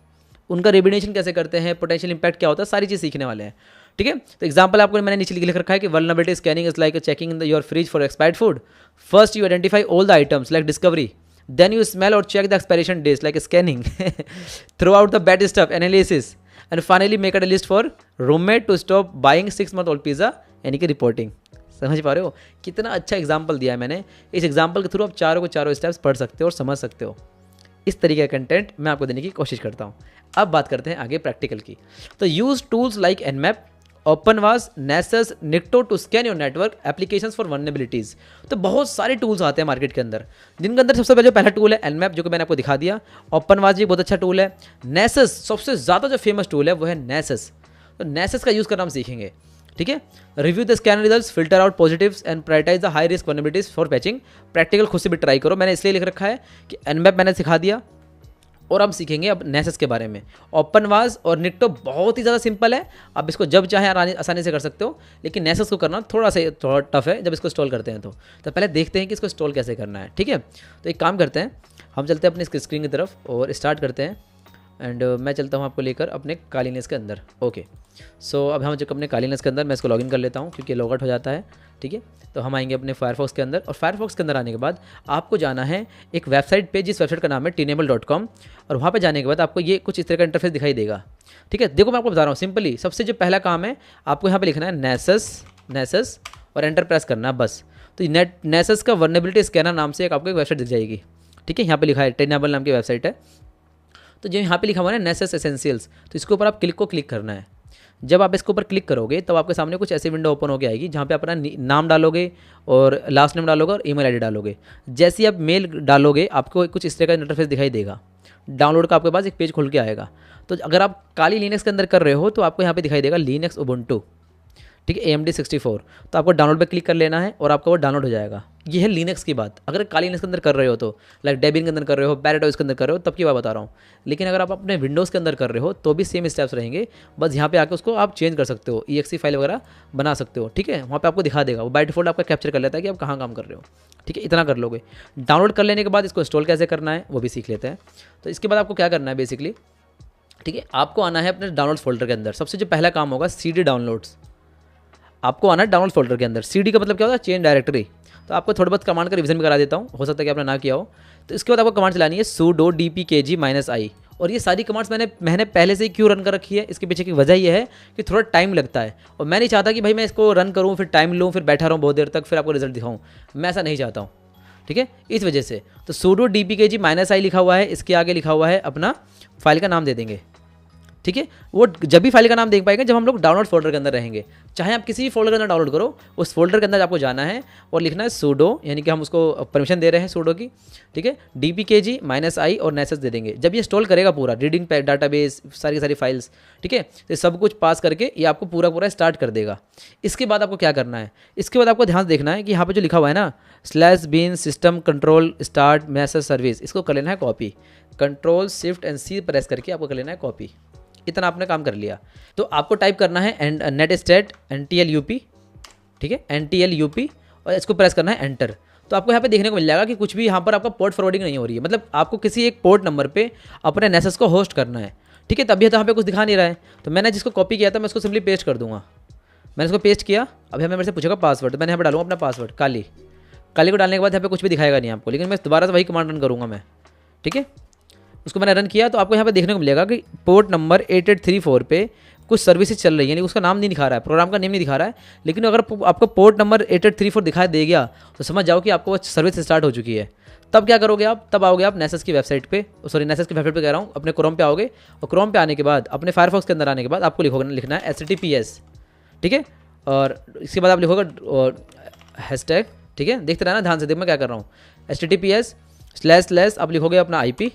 उनका रेमिडिएशन कैसे करते हैं, पोटेंशियल इंपैक्ट क्या होता है, सारी चीज़ सीखने वाले हैं। ठीक है, तो एग्जांपल आपको मैंने नीचे लिख रखा है कि vulnerability scanning is like checking in your fridge for expired food. First you identify all the items like discovery, then you smell और check the expiration dates like scanning, through out the bad stuff analysis, and finally make a list for roommate to stop buying 6 month old pizza, यानी कि रिपोर्टिंग। समझ पा रहे हो कितना अच्छा एग्जाम्पल दिया है मैंने। इस एग्जाम्पल के थ्रू आप चारों को चारों स्टेप्स पढ़ सकते हो और समझ सकते हो। इस तरीके का कंटेंट मैं आपको देने की कोशिश करता हूँ। अब बात करते हैं आगे प्रैक्टिकल की। तो use tools like Nmap, OpenVAS, Nessus, Nikto to scan your network applications for vulnerabilities. तो बहुत सारे टूल्स आते हैं मार्केट के अंदर, जिनके अंदर सबसे पहले जो पहला टूल है एनमैप, जो कि मैंने आपको दिखा दिया। ओपनवास भी बहुत अच्छा टूल है। नेसस सबसे ज़्यादा जो फेमस टूल है वो है नेसस। तो नेसस का यूज़ करना हम सीखेंगे, ठीक है। Review the scan results, filter out positives and prioritise the high risk vulnerabilities for patching. Practical खुद से भी ट्राई करो, मैंने इसलिए लिख रखा है कि एनमैप मैंने सिखा दिया और हम सीखेंगे अब नेसस के बारे में। ओपनवास और निक्टो बहुत ही ज़्यादा सिंपल है, आप इसको जब चाहे आसानी से कर सकते हो, लेकिन नेसस को करना थोड़ा टफ है जब इसको इंस्टॉल करते हैं। तो पहले देखते हैं कि इसको इंस्टॉल कैसे करना है, ठीक है। तो एक काम करते हैं, हम चलते हैं अपनी स्क्रीन की तरफ और स्टार्ट करते हैं। एंड मैं चलता हूँ आपको लेकर अपने कालीनेस के अंदर। ओके, सो अब हम जब अपने कालीनेस के अंदर मैं इसको लॉगिन कर लेता हूँ क्योंकि लॉग आउट हो जाता है, ठीक है। तो हम आएंगे अपने फायरफॉक्स के अंदर और फायरफॉक्स के अंदर आने के बाद आपको जाना है एक वेबसाइट पे, जिस वेबसाइट का नाम है tnable.com। और वहाँ पे जाने के बाद आपको ये कुछ इस तरह का इंटरफेस दिखाई देगा, ठीक है। देखो मैं आपको बता रहा हूँ सिंपली, सबसे जो पहला काम है आपको यहाँ पे लिखना है नेसस और एंटर प्रेस करना है बस। तो नेसस का वल्नरेबिलिटी स्कैनर नाम से आपको एक वेबसाइट दिख जाएगी, ठीक है। यहाँ पे लिखा है tnable नाम की वेबसाइट है। तो जो यहाँ पे लिखा हुआ है ना नेसस एसेंशियल्स, तो इसके ऊपर आप क्लिक करना है। जब आप इसके ऊपर क्लिक करोगे तब आपके सामने कुछ ऐसी विंडो ओपन होकर आएगी जहाँ पे अपना नाम डालोगे और लास्ट नेम डालोगे और ईमेल आईडी डालोगे। जैसे ही आप मेल डालोगे आपको कुछ इस तरह का इंटरफेस दिखाई देगा। डाउनलोड का आपके पास एक पेज खुल के आएगा। तो अगर आप काली लिनक्स के अंदर कर रहे हो तो आपको यहाँ पे दिखाई देगा लिनक्स उबुंटू, ठीक है, AMD 64। तो आपको डाउनलोड पे क्लिक कर लेना है और आपका वो डाउनलोड हो जाएगा। ये है लिनक्स की बात। अगर काली लिनक्स के अंदर कर रहे हो तो लाइक डेबियन के अंदर कर रहे हो, पैराडॉक्स के अंदर कर रहे हो, तब की बात बता रहा हूँ। लेकिन अगर आप अपने विंडोज़ के अंदर कर रहे हो तो भी सेम स्टेप्स रहेंगे, बस यहाँ पे आके उसको आप चेंज कर सकते हो, EXE फाइल वगैरह बना सकते हो, ठीक है। वहाँ पे आपको दिखा देगा, वो बाय डिफॉल्ट आपका कैप्चर कर लेता है कि आप कहाँ काम कर रहे हो, ठीक है। इतना कर लोगे। डाउनलोड कर लेने के बाद इसको इंस्टॉल कैसे करना है वो भी सीख लेते हैं। तो इसके बाद आपको क्या करना है बेसिकली, ठीक है, आपको आना है अपने डाउनलोड्स फोल्डर के अंदर। सबसे जो पहला काम होगा CD डाउनलोड्स, आपको आना है डाउनलोड फोल्डर के अंदर। CD का मतलब क्या होता है, चेंज डायरेक्टरी। तो आपको थोड़ा बहुत कमांड का रिवीजन भी करा देता हूँ, हो सकता है कि आपने ना किया हो। तो इसके बाद आपको कमांड चलानी है sudo dpkg-i। और ये सारी कमांड्स मैंने पहले से ही क्यों रन कर रखी है, इसके पीछे की वजह यह है कि थोड़ा टाइम लगता है और मैं नहीं चाहता कि भाई मैं इसको रन करूँ फिर टाइम लूँ फिर बैठा रहूँ बहुत देर तक फिर आपको रिजल्ट दिखाऊँ, मैं ऐसा नहीं चाहता हूँ, ठीक है। इस वजह से तो sudo dpkg-i लिखा हुआ है, इसके आगे लिखा हुआ है अपना फाइल का नाम दे देंगे, ठीक है। वो जब भी फाइल का नाम देख पाएंगे जब हम लोग डाउनलोड फोल्डर के अंदर रहेंगे। चाहे आप किसी भी फोल्डर के अंदर डाउनलोड करो, उस फोल्डर के अंदर आपको जाना है और लिखना है sudo, यानी कि हम उसको परमिशन दे रहे हैं sudo की, ठीक है, dpkg-i और नेसस दे देंगे। जब ये इंस्टॉल करेगा पूरा रीडिंग डाटाबेस सारी की सारी फाइल्स, ठीक है, तो सब कुछ पास करके ये आपको पूरा स्टार्ट कर देगा। इसके बाद आपको क्या करना है, इसके बाद आपको ध्यान देखना है कि यहाँ पर जो लिखा हुआ है ना /bin system control start Nessus service, इसको कर लेना है कॉपी। Ctrl+Shift+C प्रेस करके आपको कर लेना है कॉपी। इतना आपने काम कर लिया। तो आपको टाइप करना है netstat ntlup, ठीक है, ntlup, और इसको प्रेस करना है एंटर। तो आपको यहाँ पे देखने को मिल जाएगा कि कुछ भी यहाँ पर आपका पोर्ट फॉरवर्डिंग नहीं हो रही है, मतलब आपको किसी एक पोर्ट नंबर पे अपने नेसस को होस्ट करना है, ठीक है। तभी तो यहाँ पे कुछ दिखा नहीं रहा है। तो मैंने जिसको कॉपी किया था मैं उसको सिंपली पेस्ट कर दूंगा। मैंने इसको पेस्ट किया, अभी हमें मेरे से पूछेगा पासवर्ड, मैंने यहाँ पर डालूंगा अपना पासवर्ड काली को डालने के बाद यहाँ पे कुछ भी दिखाएगा नहीं आपको, लेकिन मैं दोबारा से वही कमांड रन करूँगा मैं, ठीक है। उसको मैंने रन किया तो आपको यहाँ पे देखने को मिलेगा कि पोर्ट नंबर 8834 पे कुछ सर्विसेज चल रही है, यानी उसका नाम नहीं दिखा रहा है, प्रोग्राम का नेम नहीं दिखा रहा है। लेकिन अगर आपको पोर्ट नंबर 8834 दिखाई दे गया तो समझ जाओ कि आपको वो सर्विस स्टार्ट हो चुकी है। तब क्या करोगे आप, तब आओगे आप नेसस की वेबसाइट पे, सॉरी नेसस की वेबसाइट पे कह रहा हूँ, अपने क्रोम पे आओगे और क्रोम पे आने के बाद अपने फायरफॉक्स के अंदर आने के बाद आपको लिखना है HTTPS, ठीक है। और इसके बाद आप लिखोगे हैशटैग, ठीक है, देखते रहना ध्यान से, देख मैं क्या कर रहा हूँ, HTTPS// आप लिखोगे अपना IP,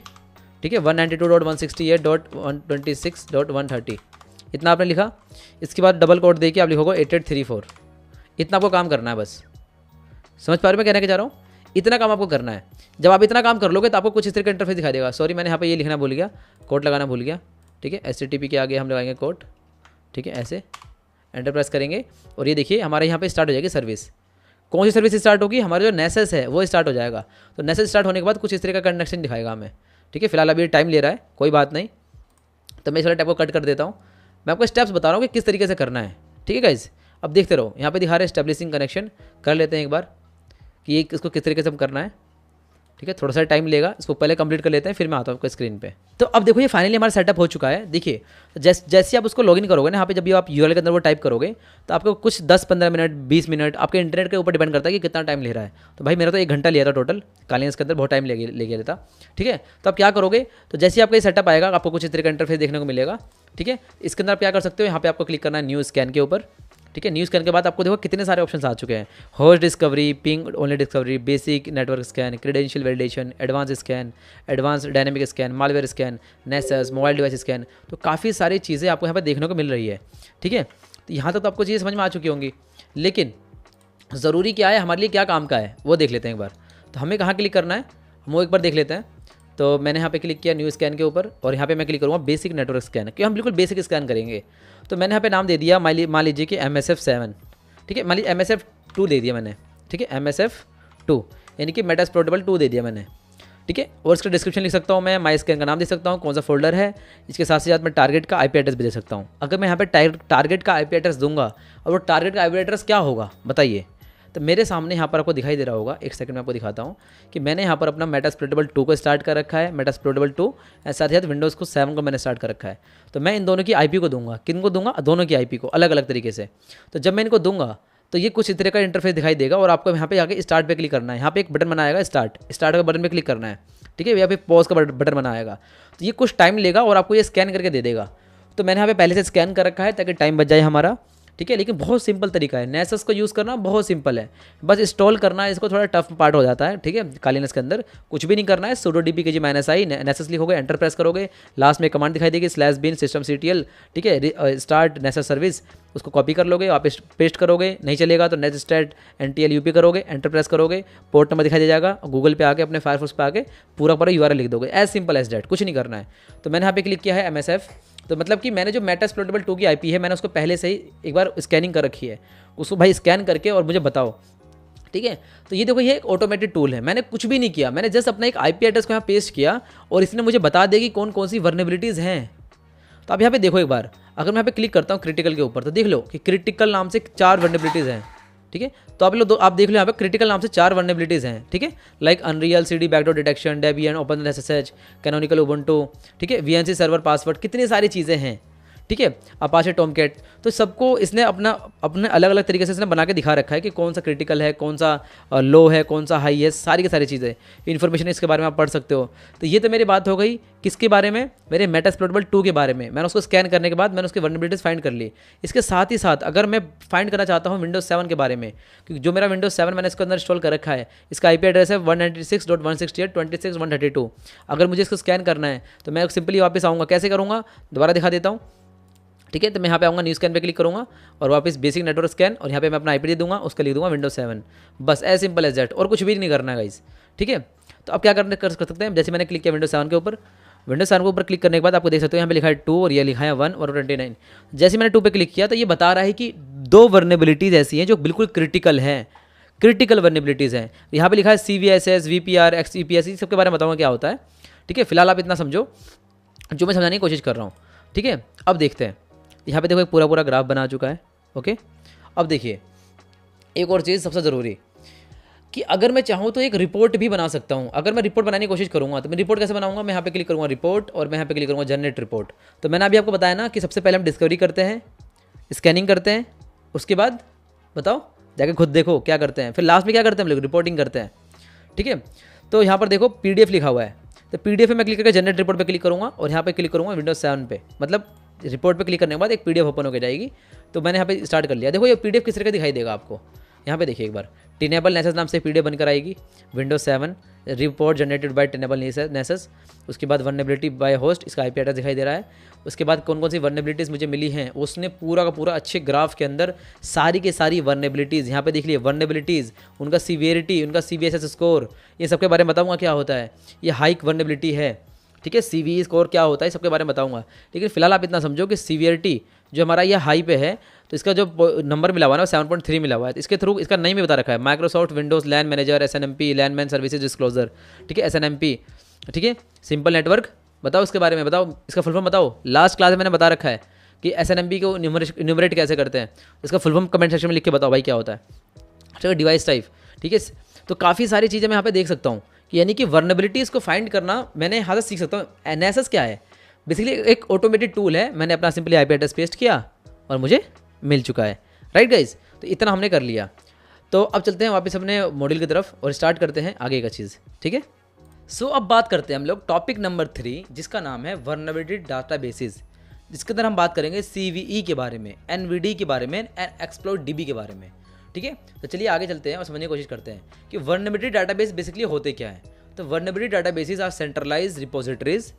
ठीक है, 192.168.126.130, इतना आपने लिखा। इसके बाद डबल कोड देके आप लिखोगे 8834। इतना आपको काम करना है बस। समझ पा रहे मैं कहने के जा रहा हूँ, इतना काम आपको करना है। जब आप इतना काम कर लोगे तो आपको कुछ इस तरह का इंटरफेस दिखाई देगा। सॉरी मैंने यहाँ पे ये लिखना भूल गया, कोड लगाना भूल गया, ठीक है। HTTP के आगे हम लगाएंगे कोड, ठीक है, ऐसे एंटर प्रेस करेंगे और ये देखिए हमारे यहाँ पे स्टार्ट हो जाएगी सर्विस। कौन सी सर्विस स्टार्ट होगी, हमारा जो नेसस है वो स्टार्ट हो जाएगा। तो नेसस स्टार्ट होने के बाद कुछ इस तरह का कनेक्शन दिखाएगा हमें, ठीक है। फिलहाल अभी टाइम ले रहा है, कोई बात नहीं, तो मैं इस वाले टाइप को कट कर देता हूँ। मैं आपको स्टेप्स बता रहा हूँ कि किस तरीके से करना है, ठीक है गाइज। अब देखते रहो, यहाँ पे दिखा रहे हैं एस्टेब्लिशिंग कनेक्शन, कर लेते हैं एक बार कि ये इसको किस तरीके से हम करना है। ठीक है, थोड़ा सा टाइम लेगा, इसको पहले कंप्लीट कर लेते हैं, फिर मैं आता हूँ आपको स्क्रीन पे। तो अब देखो ये फाइनली हमारा सेटअप हो चुका है। देखिए जैसे आप उसको लॉगिन करोगे ना, यहाँ पे जब भी आप यूआरएल के अंदर वो टाइप करोगे तो आपको कुछ 10-15 मिनट 20 मिनट आपके इंटरनेट के ऊपर डिपेंड करता है कि कितना टाइम ले रहा है। तो भाई मेरा तो 1 घंटा लिया था टोटल, कालियंस के अंदर बहुत टाइम ले गया था। ठीक है, तो आप क्या करोगे, तो जैसे ही आपका ये सेटअप आएगा आपको कुछ इस तरह का इंटरफेस देखने को मिलेगा। ठीक है, इसके अंदर आप क्या कर सकते हो, यहाँ पे आपको क्लिक करना है न्यू स्कैन के ऊपर। ठीक है, न्यूज़ स्कैन के बाद आपको देखो कितने सारे ऑप्शंस आ चुके हैं। Host discovery, ping only discovery, basic network scan, credential validation, advance scan, advance dynamic scan, malware scan, Nessus, mobile device scan. तो काफ़ी सारी चीज़ें आपको यहाँ पर देखने को मिल रही है। ठीक है, तो यहाँ तक तो आपको चीज़ें समझ में आ चुकी होंगी, लेकिन ज़रूरी क्या है, हमारे लिए क्या काम का है वो देख लेते हैं एक बार। तो हमें कहाँ क्लिक करना है, हम वो एक बार देख लेते हैं। तो मैंने यहाँ पे क्लिक किया न्यू स्कैन के ऊपर, और यहाँ पे मैं क्लिक करूँगा बेसिक नेटवर्क स्कैन, क्योंकि हम बिल्कुल बेसिक स्कैन करेंगे। तो मैंने यहाँ पे नाम दे दिया, मान लीजिए कि MSF7। ठीक है, मान लीजिए MSF2 दे दिया मैंने। ठीक है, MSF2 यानी कि मेटा एक्सप्लोरेबल 2 दे दिया मैंने। ठीक है, और इसका डिस्क्रिप्शन लिख सकता हूँ मैं, माई स्कैन का नाम दे सकता हूँ, कौन सा फोल्डर है, इसके साथ साथ मैं टारगेट का IP एड्रेस भी दे सकता हूँ। अगर मैं यहाँ पे टारगेट का IP एड्रेस दूंगा, और वो टारगेट का IP एड्रेस क्या होगा बताइए। तो मेरे सामने यहाँ पर आपको दिखाई दे रहा होगा, एक सेकंड में आपको दिखाता हूँ कि मैंने यहाँ पर अपना मेटा एक्सप्लोरेबल 2 को स्टार्ट कर रखा है, मेटा एक्सप्लोरेबल 2, साथ ही साथ विंडोज़ को 7 को मैंने स्टार्ट कर रखा है। तो मैं इन दोनों की IP को दूंगा, किन को दूंगा, दोनों की IP को अलग अलग तरीके से। तो जब मैं इनको दूंगा तो ये कुछ इस तरह का इंटरफेस दिखाई देगा, और आपको यहाँ पे आके स्टार्ट पे क्लिक करना है। यहाँ पे एक बटन बना आएगा स्टार्ट का बटन पे क्लिक करना है। ठीक है, यहाँ पे पॉज का बटन बना आएगा। तो ये कुछ टाइम लेगा और आपको ये स्कैन करके दे देगा। तो मैंने यहाँ पे पहले से स्कैन कर रखा है ताकि टाइम बच जाए हमारा। ठीक है, लेकिन बहुत सिंपल तरीका है, नेसेस को यूज़ करना बहुत सिंपल है, बस इंस्टॉल करना है, इसको थोड़ा टफ पार्ट हो जाता है। ठीक है, कालिनेस के अंदर कुछ भी नहीं करना है, sudo dpkg-i नेसेस लिखोगे, एंटर प्रेस करोगे, लास्ट में कमांड दिखाई देगी /bin systemctl। ठीक है, स्टार्ट नेसेस सर्विस, उसको कॉपी कर लोगे, वापस पेस्ट करोगे, नहीं चलेगा तो netstat ntl up करोगे, एंटर प्रेस करोगे, पोर्ट नंबर दिखाई दे जाएगा, गूगल पे आके अपने फायरफॉक्स पे आके पूरा URL लिख दोगे, एज सिंपल एज दैट, कुछ नहीं करना है। तो मैंने यहाँ पे क्लिक किया है MSF। तो मतलब कि मैंने जो मेटा एक्सप्लोरेबल 2 की IP है, मैंने उसको पहले से ही एक बार स्कैनिंग कर रखी है, उसको भाई स्कैन करके और मुझे बताओ। ठीक है, तो ये देखो ये एक ऑटोमेटेड टूल है, मैंने कुछ भी नहीं किया, मैंने जस्ट अपना एक IP एड्रेस को यहाँ पेस्ट किया और इसने मुझे बता दिया कि कौन कौन सी वर्नेबिलिटीज़ हैं। तो आप यहाँ पे देखो एक बार, अगर मैं यहाँ पे क्लिक करता हूँ क्रिटिकल के ऊपर, तो देख लो कि क्रिटिकल नाम से 4 वर्नेबिलिटीज़ हैं। ठीक है, तो आप देख लो यहाँ पे क्रिटिकल नाम से 4 वर्नेबिलिटीज़ हैं। ठीक है, like unreal, CD backdoor detection, Debian, OpenSSH, canonical Ubuntu, ठीक है, VNC सर्वर पासवर्ड, कितनी सारी चीज़ें हैं। ठीक है, अपाचे टॉमकैट, तो सबको इसने अपने अलग अलग तरीके से इसने बना के दिखा रखा है कि कौन सा क्रिटिकल है, कौन सा लो है, कौन सा हाई है, सारी की सारी चीज़ें इन्फॉर्मेशन इसके बारे में आप पढ़ सकते हो। तो ये तो मेरी बात हो गई किसके बारे में, मेरे मेटा एक्सप्लोरेबल 2 के बारे में। मैंने उसको स्कैन करने के बाद मैंने उसकी वर्नेबिलिटीज़ फाइंड कर ली। इसके साथ ही साथ अगर मैं फाइंड करना चाहता हूँ विंडोज 7 के बारे में, क्योंकि जो मेरा विंडोज 7 मैंने इसके अंदर इंस्टॉल कर रखा है, इसका IP एड्रेस है 196.168.26.132। अगर मुझे इसको स्कैन करना है तो मैं सिंपली वापस आऊँगा, कैसे करूँगा दोबारा दिखा देता हूँ। ठीक है, तो मैं यहाँ पे आऊँगा, न्यू स्कैन पे क्लिक करूँगा और वापस बेसिक नेटवर्क स्कैन, और यहाँ पे मैं अपना IP दे दूँगा, उसका लिख दूँगा विंडोज 7, बस एज सिंपल एज दैट, और कुछ भी नहीं करना है गाइस। ठीक है, तो अब क्या कर सकते हैं, जैसे मैंने क्लिक किया विंडोज 7 के ऊपर, विंडोज 7 के ऊपर क्लिक करने के बाद आपको देख सकते हो यहाँ पे लिखा है 2 और ये लिखा है 1 और 29। जैसे मैंने 2 पे क्लिक किया तो ये बता रहा है कि 2 वर्नेबिलिटीज़ ऐसी हैं जो बिल्कुल क्रिटिकल हैं, क्रिटिकल वर्नेबिलिटीज़ हैं। यहाँ पे लिखा है CVSS, VPR, XEPS, इस सब के बारे में बताऊँगा क्या होता है। ठीक है, फिलहाल आप इतना समझो जो मैं समझाने की कोशिश कर रहा हूँ। ठीक है, अब देखते हैं, यहाँ पे देखो एक पूरा ग्राफ बना चुका है। ओके, अब देखिए एक और चीज़ सबसे ज़रूरी, कि अगर मैं चाहूँ तो एक रिपोर्ट भी बना सकता हूँ। अगर मैं रिपोर्ट बनाने की कोशिश करूँगा तो मैं रिपोर्ट कैसे बनाऊँगा, मैं यहाँ पे क्लिक करूँगा रिपोर्ट, और मैं यहाँ पे क्लिक करूँगा जनरेट रिपोर्ट। तो मैंने अभी आपको बताया ना कि सबसे पहले हम डिस्कवरी करते हैं, स्कैनिंग करते हैं, उसके बाद बताओ जाके खुद देखो क्या करते हैं, फिर लास्ट में क्या करते हैं हम लोग, रिपोर्टिंग करते हैं। ठीक है, तो यहाँ पर देखो PDF लिखा हुआ है, तो PDF में मैं क्लिक करके जनरेट रिपोर्ट पे क्लिक करूँगा और यहाँ पे क्लिक करूँगा विंडोज 7 पे, मतलब रिपोर्ट पे क्लिक करने के बाद एक PDF ओपन होकर जाएगी। तो मैंने यहाँ पे स्टार्ट कर लिया। देखो ये PDF किस तरह का दिखाई देगा आपको, यहाँ पे देखिए एक बार, टिनेबल नेसेस नाम से PDF बनकर आएगी, विंडोज 7 रिपोर्ट जनरेटेड बाय टिनेबल नेसेस, उसके बाद वर्नेबिलिटी बाय होस्ट, इसका IP एड्रेस दिखाई दे रहा है। उसके बाद कौन कौन सी वर्नेबिलिटीज़ मुझे मिली हैं, उसने पूरा का पूरा अच्छे ग्राफ के अंदर सारी की सारी वर्नेबिलिटीज़ यहाँ पे देख लिए, वर्नेबिलिटीज़, उनका सीवियरिटी, उनका CVSS स्कोर, ये सब के बारे में बताऊँगा क्या होता है, ये हाई वर्नेबिलिटी है। ठीक है, CVE स्कोर क्या होता है, सबके बारे में बताऊंगा। लेकिन फिलहाल आप इतना समझो कि सीवियरिटी जो हमारा ये हाई पे है, तो इसका जो नंबर मिला हुआ है ना 7.3 मिला हुआ है। इसके थ्रू इसका नहीं भी बता रखा है, Microsoft Windows LAN manager, SNMP LAN man services disclosure. ठीक है, SNMP, ठीक है, सिंपल नेटवर्क, बताओ इसके बारे में, बताओ इसका फुल फॉर्म बताओ। लास्ट क्लास में मैंने बता रखा है कि SNMP को न्यूमरेट कैसे करते हैं, इसका फुल फॉर्म कमेंट सेक्शन में लिख के बताओ भाई क्या होता है। ठीक है, डिवाइस टाइप, ठीक है, तो काफ़ी सारी चीज़ें मैं यहाँ पे देख सकता हूँ यानी कि वर्नेबिलिटीज़ को फाइंड करना मैंने यहाँ से सीख सकता हूँ। एनएसएस क्या है? बेसिकली एक ऑटोमेटेड टूल है, मैंने अपना सिंपली आईपी एड्रेस पेस्ट किया और मुझे मिल चुका है। राइट गाइज, तो इतना हमने कर लिया। तो अब चलते हैं वापस अपने मॉड्यूल की तरफ और स्टार्ट करते हैं आगे का चीज़। ठीक है, सो अब बात करते हैं हम लोग टॉपिक नंबर 3, जिसका नाम है वर्नेबिलिटी डाटाबेसेस, जिसके अंदर हम बात करेंगे सीवीई के बारे में, एनवीडी के बारे में एंड एक्सप्लॉइट डीबी के बारे में। ठीक है, तो चलिए आगे चलते हैं और समझने की कोशिश करते हैं कि वर्नेबिलिटी डाटाबेस बेसिकली होते क्या है। तो vulnerability databases are centralised repositories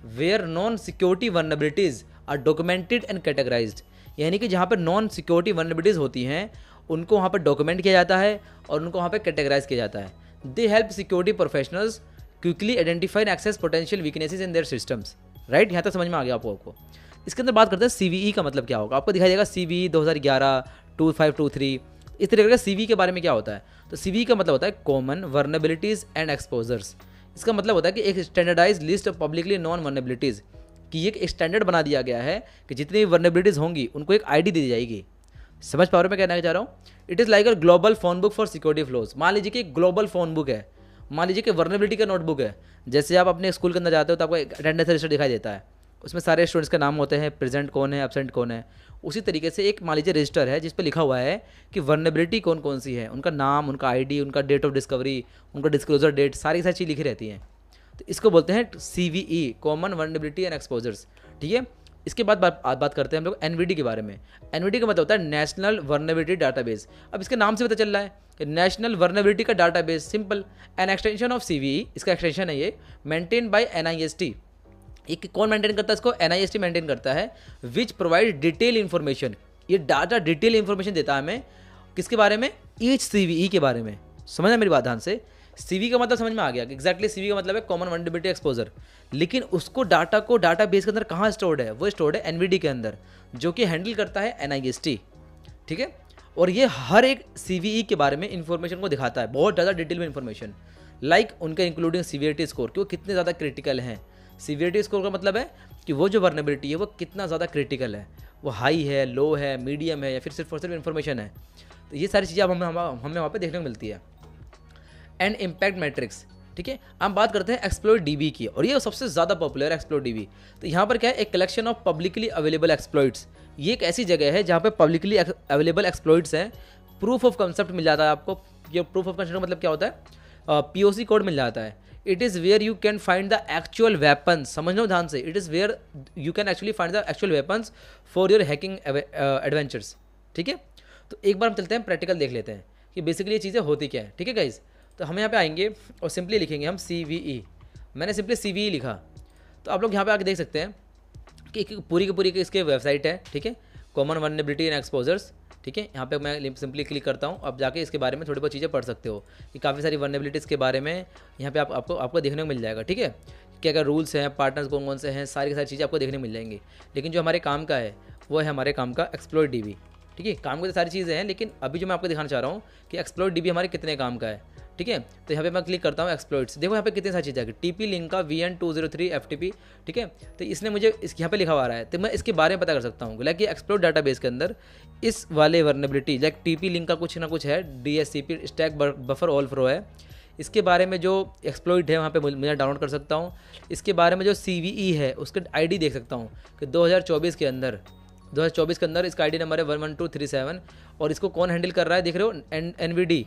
where known security vulnerabilities are documented and categorised, यानी कि जहाँ पर नॉन सिक्योरिटी वर्नेबिलिटीज होती हैं उनको वहाँ पर डॉक्यूमेंट किया जाता है और उनको वहाँ पर कैटेगराइज किया जाता है। They help security professionals quickly identify and access potential weaknesses in their systems. Right, यहाँ तक समझ में आ गया आपको। इसके अंदर बात करते हैं सीवीई का मतलब क्या होगा। आपको दिखाई देगा सीवीई 2011 2523 इस तरीके का सीवीई के बारे में क्या होता है। तो सीवीई का मतलब होता है कॉमन वर्नेबिलिटीज एंड एक्सपोजर्स। इसका मतलब होता है कि एक standardise list of publicly known vulnerabilities, कि एक स्टैंडर्ड बना दिया गया है कि जितनी वर्नेबिलिटीज होंगी उनको एक आईडी दी जाएगी। समझ पा रहे हो मैं कहना चाह रहा हूँ? It is like a global phone book for security flows. मान लीजिए कि एक ग्लोबल फोन बुक है, मान लीजिए कि वर्नेबिलिटी का नोटबुक है। जैसे आप अपने स्कूल के अंदर जाते हो तो आपको अटेंडेंस रजिस्टर दिखाई देता है, उसमें सारे स्टूडेंट्स के नाम होते हैं, प्रेजेंट कौन है, एब्सेंट कौन है। उसी तरीके से एक मान लीजिए रजिस्टर है जिस पर लिखा हुआ है कि वर्नेबिलिटी कौन कौन सी है, उनका नाम, उनका आईडी, उनका डेट ऑफ डिस्कवरी, उनका डिस्क्लोजर डेट, सारी चीज़ लिखी रहती हैं। तो इसको बोलते हैं CVE, common vulnerability and exposures. ठीक है, इसके बाद बात करते हैं हम लोग एनवीडी के बारे में। एनवीडी का मतलब होता है नेशनल वर्नेबिलिटी डाटाबेस। अब इसके नाम से पता चल रहा है कि नेशनल वर्नेबिलिटी का database, simple an extension of CVE, इसका एक्सटेंशन है ये, मेंटेन बाय एनआईएसटी। एक कौन मेंटेन करता है इसको? एनआईएसटी मेंटेन करता है, विच प्रोवाइड डिटेल इन्फॉर्मेशन। ये डाटा डिटेल इन्फॉर्मेशन देता है हमें किसके बारे में? ईच सीवीई के बारे में। समझना मेरी बात ध्यान से। सीवी का मतलब समझ में आ गया कि एग्जैक्टली सीवी का मतलब है कॉमन वर्नेबिलिटी एक्सपोजर, लेकिन उसको डाटा को डाटाबेस के अंदर कहाँ स्टोर्ड है? वो स्टोर्ड है एनवीडी के अंदर, जो कि हैंडल करता है एनआईएसटी। ठीक है, और ये हर एक सीवीई के बारे में इंफॉर्मेशन को दिखाता है, बहुत ज़्यादा डिटेल में इंफॉर्मेशन, लाइक उनका इंक्लूडिंग सीवियरिटी स्कोर, कि वो कितने ज़्यादा क्रिटिकल हैं। सीवियरिटी स्कोर का मतलब है कि वो जो वर्नेबिलिटी है वो कितना ज़्यादा क्रिटिकल है, वो हाई है, लो है, मीडियम है, या फिर सिर्फ और सिर्फ इन्फॉर्मेशन है। तो ये सारी चीज़ें अब हमें वहाँ पर देखने को मिलती है। And impact matrix. ठीक है, हम बात करते हैं एक्सप्लॉइट डीबी की, और ये सबसे ज़्यादा पॉपुलर है एक्सप्लॉइट डीबी। तो यहाँ पर क्या है? एक collection of publicly available exploits. ये एक ऐसी जगह है जहाँ पे पब्लिकली अवेलेबल एक्सप्लॉइट्स हैं, प्रूफ ऑफ कंसेप्ट मिल जाता है आपको। ये प्रूफ ऑफ कंसेप्ट का मतलब क्या होता है? पीओसी कोड मिल जाता है। It is where you can find the actual weapons. समझ लो ध्यान से, it is where you can actually find the actual weapons for your hacking adventures. ठीक है, तो एक बार हम चलते हैं प्रैक्टिकल देख लेते हैं कि बेसिकली ये चीज़ें होती क्या है। ठीक है गाइज, तो हम यहाँ पे आएंगे और सिंपली लिखेंगे हम सीवीई। मैंने सिंपली सीवीई लिखा, तो आप लोग यहाँ पे आके देख सकते हैं कि पूरी की पूरी इसके वेबसाइट है। ठीक है, कॉमन वर्नेबिलिटी एंड एक्सपोजर्स। ठीक है, यहाँ पे मैं सिंपली क्लिक करता हूँ, अब जाके इसके बारे में थोड़ी बहुत चीज़ें पढ़ सकते हो कि काफ़ी सारी वर्नेबिलिटीज़ के बारे में यहाँ पे आपको देखने को मिल जाएगा। ठीक है, क्या क्या रूल्स हैं, पार्टनर्स कौन कौन से हैं, सारी की सारी चीज़ें आपको देखने को मिल जाएंगी। लेकिन जो हमारे काम का है वो है हमारे काम का एक्सप्लॉइट डीबी। ठीक है, काम की तो सारी चीज़ें हैं, लेकिन अभी जो मैं आपको दिखाना चाह रहा हूँ कि एक्सप्लॉइट डीबी हमारे कितने काम का है। ठीक है, तो यहाँ पे मैं क्लिक करता हूँ एक्सप्लॉइट्स। देखो यहाँ पे कितनी सारी चीज़ें है, टीपी लिंक का VN203 FTP। ठीक है, तो इसने मुझे यहाँ पे लिखा हुआ रहा है, तो मैं इसके बारे में पता कर सकता हूँ। लाइक एक्सप्लॉइट डाटाबेस के अंदर इस वाले वर्नेबिलिटी, लाइक टीपी लिंक का कुछ ना कुछ है, DSCP स्टैक बफर ओवरफ्लो है, इसके बारे में जो एक्सप्लॉइट है वहाँ पे मैं डाउनलोड कर सकता हूँ। इसके बारे में जो CVE है उसका ID देख सकता हूँ कि 2024 के अंदर इसका ID नंबर है 11237, और इसको कौन हैंडल कर रहा है देख रहे हो? एनवीडी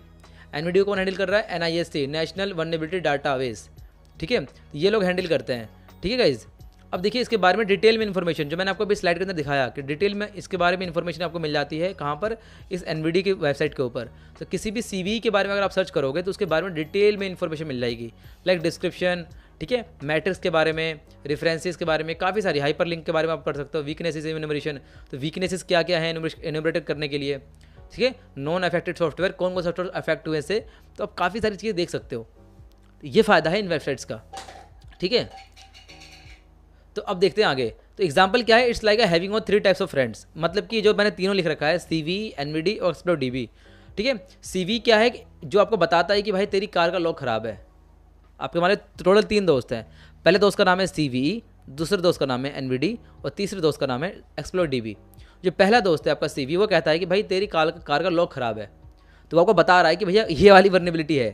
को कौन हैंडल कर रहा है? NIST, national vulnerability database. ठीक है, ये लोग हैंडल करते हैं। ठीक है गाइज, अब देखिए इसके बारे में डिटेल में इन्फॉर्मेशन जो मैंने आपको अभी स्लाइड के अंदर दिखाया कि डिटेल में इसके बारे में इन्फॉर्मेशन आपको मिल जाती है। कहाँ पर? इस एनवीडी की वेबसाइट के ऊपर। तो किसी भी सीवीई के बारे में अगर आप सर्च करोगे तो उसके बारे में डिटेल में इन्फॉर्मेशन मिल जाएगी, लाइक डिस्क्रिप्शन, ठीक है, मैट्रिक्स के बारे में, रेफरेंसेस के बारे में, काफ़ी सारी हाइपर लिंक के बारे में आप पढ़ सकते हो, वीकनेसेस एनुमरेशन, तो वीकनेसेस क्या क्या है एनुमरेट करने के लिए। ठीक है, नॉन अफेक्टेड सॉफ्टवेयर, कौन कौन सॉफ्टवेयर अफेक्ट हुए से, तो आप काफ़ी सारी चीज़ें देख सकते हो। तो ये फ़ायदा है इन वेबसाइट्स का। ठीक है, तो अब देखते हैं आगे। तो एग्जाम्पल क्या है? It's like having on 3 types of friends, मतलब कि जो मैंने तीनों लिख रखा है, CV, NVD और एक्सप्लोर DB। ठीक है, CV क्या है? जो आपको बताता है कि भाई तेरी कार का लॉक ख़राब है। आपके हमारे टोटल 3 दोस्त हैं। पहले दोस्त का नाम है CVE, दूसरे दोस्त का नाम है NVD और तीसरे दोस्त का नाम है एक्सप्लोर DB। जो पहला दोस्त है आपका CV, वो कहता है कि भाई तेरी कार का लॉक ख़राब है, तो वो आपको बता रहा है कि भैया ये वाली वर्नेबिलिटी है।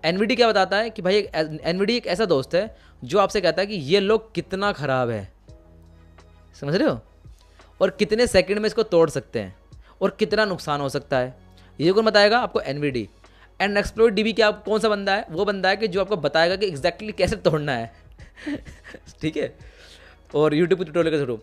एनवीडी क्या बताता है कि भाई एनवीडी एक ऐसा दोस्त है जो आपसे कहता है कि ये लोग कितना ख़राब है, समझ रहे हो, और कितने सेकंड में इसको तोड़ सकते हैं और कितना नुकसान हो सकता है। ये कौन बताएगा आपको? एनवीडी। एंड एक्सप्लोइट डीबी क्या कौन सा बंदा है? वो बंदा है कि जो आपको बताएगा कि एग्जैक्टली कैसे तोड़ना है ठीक है, और यूट्यूब ट्यूटोरियल के थ्रू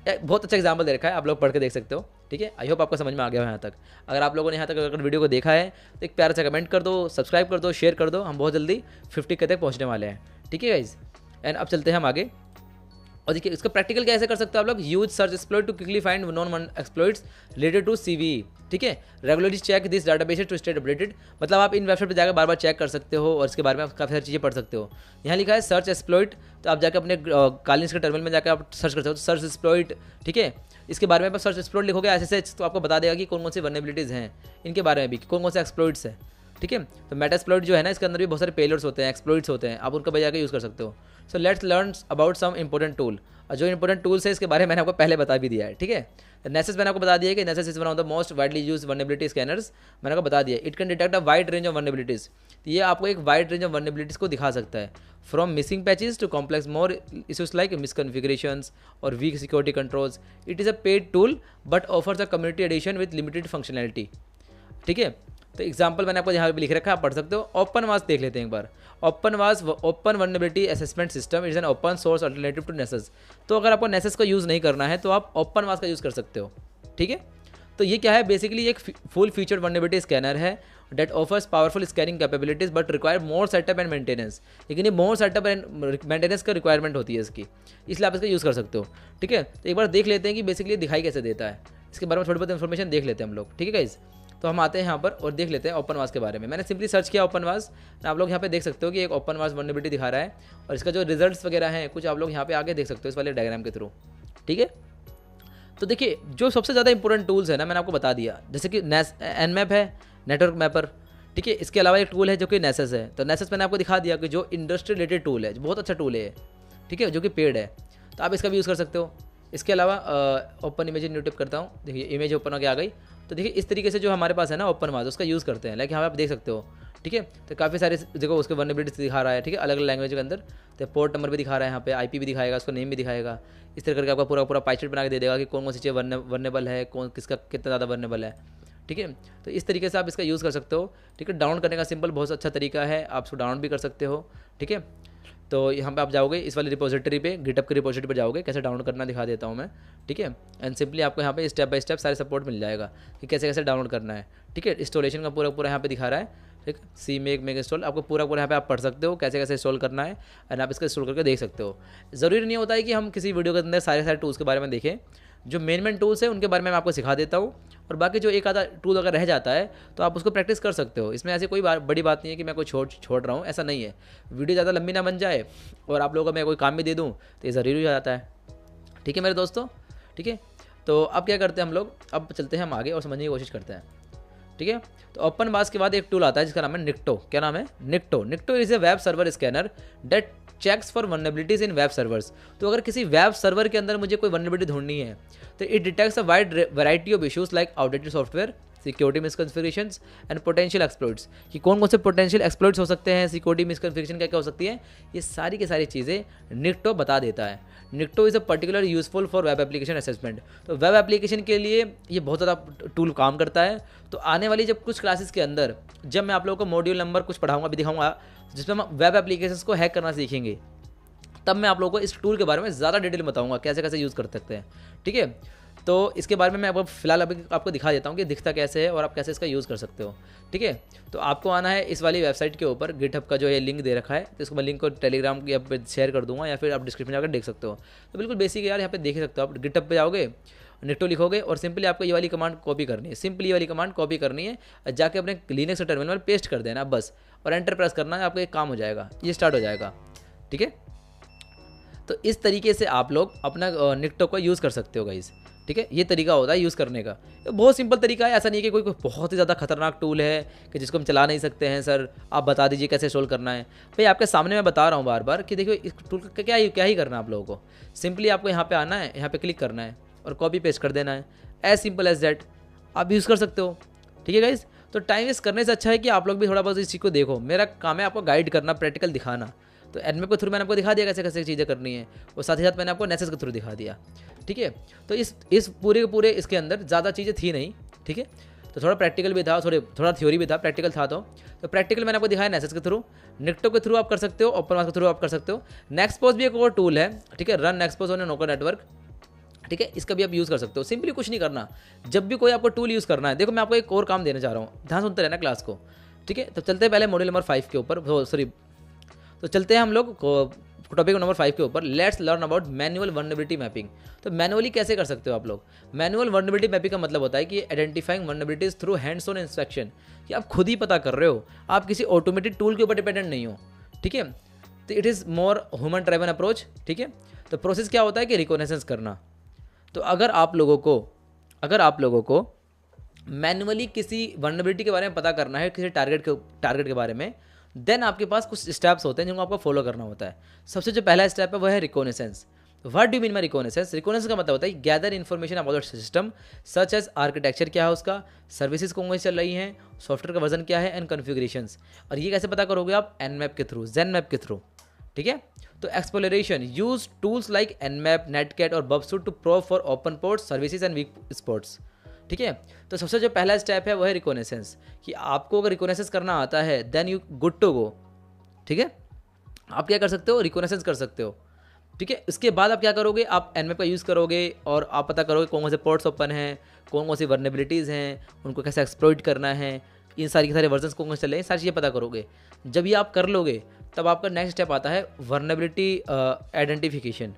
बहुत अच्छा एग्जाम्पल दे रखा है, आप लोग पढ़ के देख सकते हो। ठीक है, आई होप आपको समझ में आ गया हो यहाँ तक। अगर आप लोगों ने यहाँ तक अगर वीडियो को देखा है तो एक प्यारा सा कमेंट कर दो, सब्सक्राइब कर दो, शेयर कर दो। हम बहुत जल्दी 50 के तक पहुँचने वाले हैं। ठीक है गाइज, एंड अब चलते हैं हम आगे। और देखिए इसका प्रैक्टिकल कैसे कर सकते हो आप लोग? Use search exploit to quickly find known exploits related to CVE. ठीक है, regularly check this database to stay updated. मतलब आप इन वेबसाइट पर जाकर बार बार चेक कर सकते हो और इसके बारे में आप काफ़ी सारी चीज़ें पढ़ सकते हो। यहाँ लिखा है सर्च एक्सप्लॉइट, तो आप जाकर अपने कॉलिंस के टर्मिनल में जाकर आप सर्च कर सकते हो सर्च एक्सप्लॉइट। ठीक है, इसके बारे में आप सर्च एक्सप्लॉइट लिखोगे ऐसे तो आपको बता देगा कि कौन कौन सी वल्नरेबिलिटीज़ हैं इनके बारे में भी, कौन कौन से एक्सप्लॉइट्स हैं। ठीक है, तो मेटा एक्सप्लॉइट जो है ना, इसके अंदर भी बहुत सारे पेलोड्स होते हैं, एक्सप्लॉइट्स होते हैं, आप उनका बजा के यूज़ कर सकते हो। So let's learn about some important tool. और जो इंपॉर्टेंट टूल्स है इसके बारे में मैंने आपको पहले बता भी दिया है। ठीक है, नेसेस मैंने आपको बता दिया कि Nessus is one of the most widely use vulnerability scanners, मैंने आपको बता दिया। It can detect a wide range of vulnerabilities, तो ये आपको एक वाइड रेंज ऑफ वल्नरेबिलिटीज़ को दिखा सकता है, from missing patches to complex more issues like misconfigurations और weak security controls. It is a paid tool but offers a community edition with limited functionality. ठीक है, तो एग्जाम्पल मैंने आपको यहाँ पे लिख रखा है, आप पढ़ सकते हो। ओपनवास देख लेते हैं एक बार। OpenVAS open vulnerability assessment system is an open source alternative to Nessus. तो अगर आपको नेसेस का यूज़ नहीं करना है तो आप ओपनवास का यूज़ कर सकते हो। ठीक है, तो ये क्या है? बेसिकली एक फुल फीचर्ड वल्नरेबिलिटी स्कैनर है that offers powerful scanning capabilities but require more setup and maintenance. लेकिन ये मोर सेटअप एंड मेंटेनेंस का रिक्वायरमेंट होती है इसकी, इसलिए आप इसका यूज़ कर सकते हो। ठीक है, तो एक बार देख लेते हैं कि बेसिकली दिखाई कैसे देता है, इसके बारे में थोड़ी बहुत इन्फॉर्मेशन देख लेते हैं हम लोग। ठीक है गाइस, तो हम आते हैं यहाँ पर और देख लेते हैं ओपनवास के बारे में। मैंने सिंपली सर्च किया ओपनवास, आप लोग यहाँ पे देख सकते हो कि एक ओपनवास वल्नरेबिलिटी दिखा रहा है और इसका जो रिजल्ट्स वगैरह हैं कुछ आप लोग यहाँ पे आगे देख सकते हो इस वाले डायग्राम के थ्रू। ठीक है, तो देखिए जो सबसे ज़्यादा इंपॉर्टेंट टूल्स है ना, मैंने आपको बता दिया, जैसे कि एनमैप है, नेटवर्क मैपर। ठीक है, इसके अलावा एक टूल है जो कि नेसेस है। तो नेसेस मैंने आपको दिखा दिया कि जो इंडस्ट्री रिलेटेड टूल है, बहुत अच्छा टूल है। ठीक है, जो कि पेड है, तो आप इसका भी यूज़ कर सकते हो। इसके अलावा ओपन इमेज न्यू टिप करता हूँ, देखिए इमेज ओपन होकर आ गई। तो देखिए इस तरीके से जो हमारे पास है ना ओपनवास, उसका यूज़ करते हैं। लाइक यहाँ पे आप देख सकते हो। ठीक है, तो काफ़ी सारे देखो उसके वल्नरेबिलिटीज दिखा रहा है। ठीक है, अलग अलग लैंग्वेज के अंदर, तो पोर्ट नंबर भी दिखा रहा है, यहाँ पे आईपी भी दिखाएगा, उसका नेम भी दिखाएगा। इस तरह करके आपका पूरा पूरा पाई चार्ट बना के दे देगा कि कौन कौन सी चीज़ वल्नरेबल है, कौन किसका कितना ज़्यादा वल्नरेबल है। ठीक है, तो इस तरीके से आप इसका यूज़ कर सकते हो। ठीक है, डाउनलोड करने का सिंपल बहुत अच्छा तरीका है, आप उसको डाउनलोड भी कर सकते हो। ठीक है, तो यहाँ पे आप जाओगे इस वाली रिपोजिटरी पे, गिटहब की रिपोजिटरी पर जाओगे, कैसे डाउनलोड करना दिखा देता हूँ मैं। ठीक है, एंड सिंपली आपको यहाँ पे स्टेप बाय स्टेप सारे सपोर्ट मिल जाएगा कि कैसे कैसे डाउनलोड करना है। ठीक है, इंस्टॉलेशन का पूरा पूरा यहाँ पे दिखा रहा है। ठीक, सी मेक इंस्टॉल, आपको पूरा पूरा यहाँ पे आप पढ़ सकते हो कैसे कैसे इंस्टॉल करना है, एंड आप इसका इंस्टॉल करके देख सकते हो। ज़रूरी नहीं होता है कि हम किसी वीडियो के अंदर सारे टूल्स के बारे में देखें। जो मेन टूल्स है उनके बारे में मैं आपको सिखा देता हूँ, और बाकी जो एक आधा टूल अगर रह जाता है तो आप उसको प्रैक्टिस कर सकते हो। इसमें ऐसी कोई बड़ी बात नहीं है कि मैं कोई छोड़ रहा हूँ, ऐसा नहीं है। वीडियो ज़्यादा लंबी ना बन जाए और आप लोगों को मैं कोई काम भी दे दूँ तो ये ज़रूरी हो जाता है। ठीक है मेरे दोस्तों, ठीक है, तो अब क्या करते हैं हम लोग, अब चलते हैं हम आगे और समझने की कोशिश करते हैं। ठीक है, तो ओपनवास के बाद एक टूल आता है जिसका नाम है निक्टो। क्या नाम है? Nikto. Nikto is a web server scanner that checks for vulnerabilities in web servers. तो अगर किसी वेब सर्वर के अंदर मुझे कोई वल्नरेबिलिटी ढूंढनी है तो it detects a wide variety of issues like outdated software, security misconfigurations and potential exploits, कि कौन कौन से पोटेंशियल एक्सप्लॉइट्स हो सकते हैं, सिक्योरिटी मिसकॉन्फिगरेशन क्या क्या हो सकती है, ये सारी की सारी चीज़ें निक्टो बता देता है। निक्टो is a particular useful for web application assessment. तो वेब एप्लीकेशन के लिए ये बहुत ज़्यादा टूल काम करता है। तो आने वाली जब कुछ क्लासेस के अंदर जब मैं आप लोगों को मॉड्यूल नंबर कुछ पढ़ाऊंगा भी दिखाऊंगा जिसमें हम वेब एप्लीकेशंस को हैक करना सीखेंगे, तब मैं आप लोगों को इस टूल के बारे में ज़्यादा डिटेल बताऊंगा कैसे कैसे यूज़ कर सकते हैं। ठीक है, तो इसके बारे में मैं अब फिलहाल अभी आपको दिखा देता हूँ कि दिखता कैसे है और आप कैसे इसका यूज़ कर सकते हो। ठीक है, तो आपको आना है इस वाली वेबसाइट के ऊपर, गिटहब का जो है लिंक दे रखा है, तो इसको मैं लिंक को टेलीग्राम की पे शेयर कर दूंगा या फिर आप डिस्क्रिप्शन में जाकर देख सकते हो। तो बिल्कुल बेसिक है यार, यहाँ पे देख सकते हो आप। गिटहब पे जाओगे, निक्टो लिखोगे और सिंपली आपको ये वाली कमांड कॉपी करनी है। सिंपली ये वाली कमांड कॉपी करनी है, जाके अपने लिनक्स टर्मिनल में पेस्ट कर देना बस, और एंटर प्रेस करना है, आपका एक काम हो जाएगा, ये स्टार्ट हो जाएगा। ठीक है, तो इस तरीके से आप लोग अपना निक्टो को यूज़ कर सकते हो गाइस। ठीक है, ये तरीका होता है यूज़ करने का, बहुत सिंपल तरीका है। ऐसा नहीं है कि कोई बहुत ही ज़्यादा खतरनाक टूल है कि जिसको हम चला नहीं सकते हैं। सर आप बता दीजिए कैसे इंस्टॉल करना है। भाई आपके सामने मैं बता रहा हूँ बार बार कि देखिए इस टूल का क्या ही करना है आप लोगों को। सिंपली आपको यहाँ पे आना है, यहाँ पे क्लिक करना है और कॉपी पेस्ट कर देना है, एज सिंपल एज दैट। आप यूज़ कर सकते हो। ठीक है गाइस, तो टाइम वेस्ट करने से अच्छा है कि आप लोग भी थोड़ा बहुत इस चीज़ को देखो। मेरा काम है आपको गाइड करना, प्रैक्टिकल दिखाना। तो एनमेप के थ्रू मैंने आपको दिखा दिया कैसे कैसे चीज़ें करनी है, और साथ ही साथ मैंने आपको नेसेस के थ्रू दिखा दिया। ठीक है, तो इस पूरे के पूरे इसके अंदर ज़्यादा चीज़ें थी नहीं। ठीक है, तो थोड़ा प्रैक्टिकल भी था, थोड़ा थ्योरी भी था, प्रैक्टिकल था। तो प्रैक्टिकल मैंने आपको दिखाया नेसेस के थ्रू, निक्टो के थ्रू आप कर सकते हो, ओपनमास के थ्रू आप कर सकते हो। नेक्सपोज भी एक और टूल है। ठीक है, रन नेक्सपोज ऑन नोकर नेटवर्क। ठीक है, इसका भी आप यूज़ कर सकते हो। सिंपली कुछ नहीं करना, जब भी कोई आपको टूल यूज़ करना है, देखो मैं आपको एक और काम देने जा रहा हूँ, ध्यान सुनते रहना क्लास को। ठीक है, तो चलते हैं पहले मॉड्यूल नंबर 5 के ऊपर, तो चलते हैं हम लोग टॉपिक नंबर 5 के ऊपर। Let's learn about manual vulnerability mapping. तो मैनुअली कैसे कर सकते हो आप लोग? मैनुअल वल्नरेबिलिटी मैपिंग का मतलब होता है कि identifying vulnerabilities through hands on inspection, कि आप खुद ही पता कर रहे हो, आप किसी ऑटोमेटेड टूल के ऊपर डिपेंडेंट नहीं हो। ठीक है, तो it is more human driven approach. ठीक है, तो प्रोसेस क्या होता है कि रिकॉग्निशंस करना। तो अगर आप लोगों को मैनुअली किसी वल्नरेबिलिटी के बारे में पता करना है, किसी टारगेट के बारे में, देन आपके पास कुछ स्टेप्स होते हैं जिनको आपको फॉलो करना होता है। सबसे जो पहला स्टेप है वो है reconnaissance. What do mean by reconnaissance? Reconnaissance का मतलब होता है gather information about system such as architecture क्या है उसका, सर्विसेज कौन सी चल रही हैं, सॉफ्टवेयर का वर्जन क्या है, एंड कॉन्फ़िगरेशंस। और ये कैसे पता करोगे आप? एनमैप के थ्रू, ज़ेनमैप के थ्रू। ठीक है, तो exploration, use tools like Nmap, Netcat और Burp Suite to probe for open ports, services and weak spots. ठीक है, तो सबसे जो पहला स्टेप है वो है रिकॉग्निशंस, कि आपको अगर रिकॉग्निशंस करना आता है then you good to go. ठीक है, आप क्या कर सकते हो? रिकॉग्निशंस कर सकते हो। ठीक है, इसके बाद आप क्या करोगे? आप एनमैप का यूज़ करोगे और आप पता करोगे कौन कौन से पोर्ट्स ओपन हैं, कौन कौन सी वल्नरेबिलिटीज़ हैं, उनको कैसे एक्सप्लॉइट करना है, इन सारी के सारे वर्जन्स कौन कौन से चल रहे हैं, सारी चीज़ें पता करोगे। जब ये आप कर लोगे तब आपका नेक्स्ट स्टेप आता है वल्नरेबिलिटी आइडेंटिफिकेशन।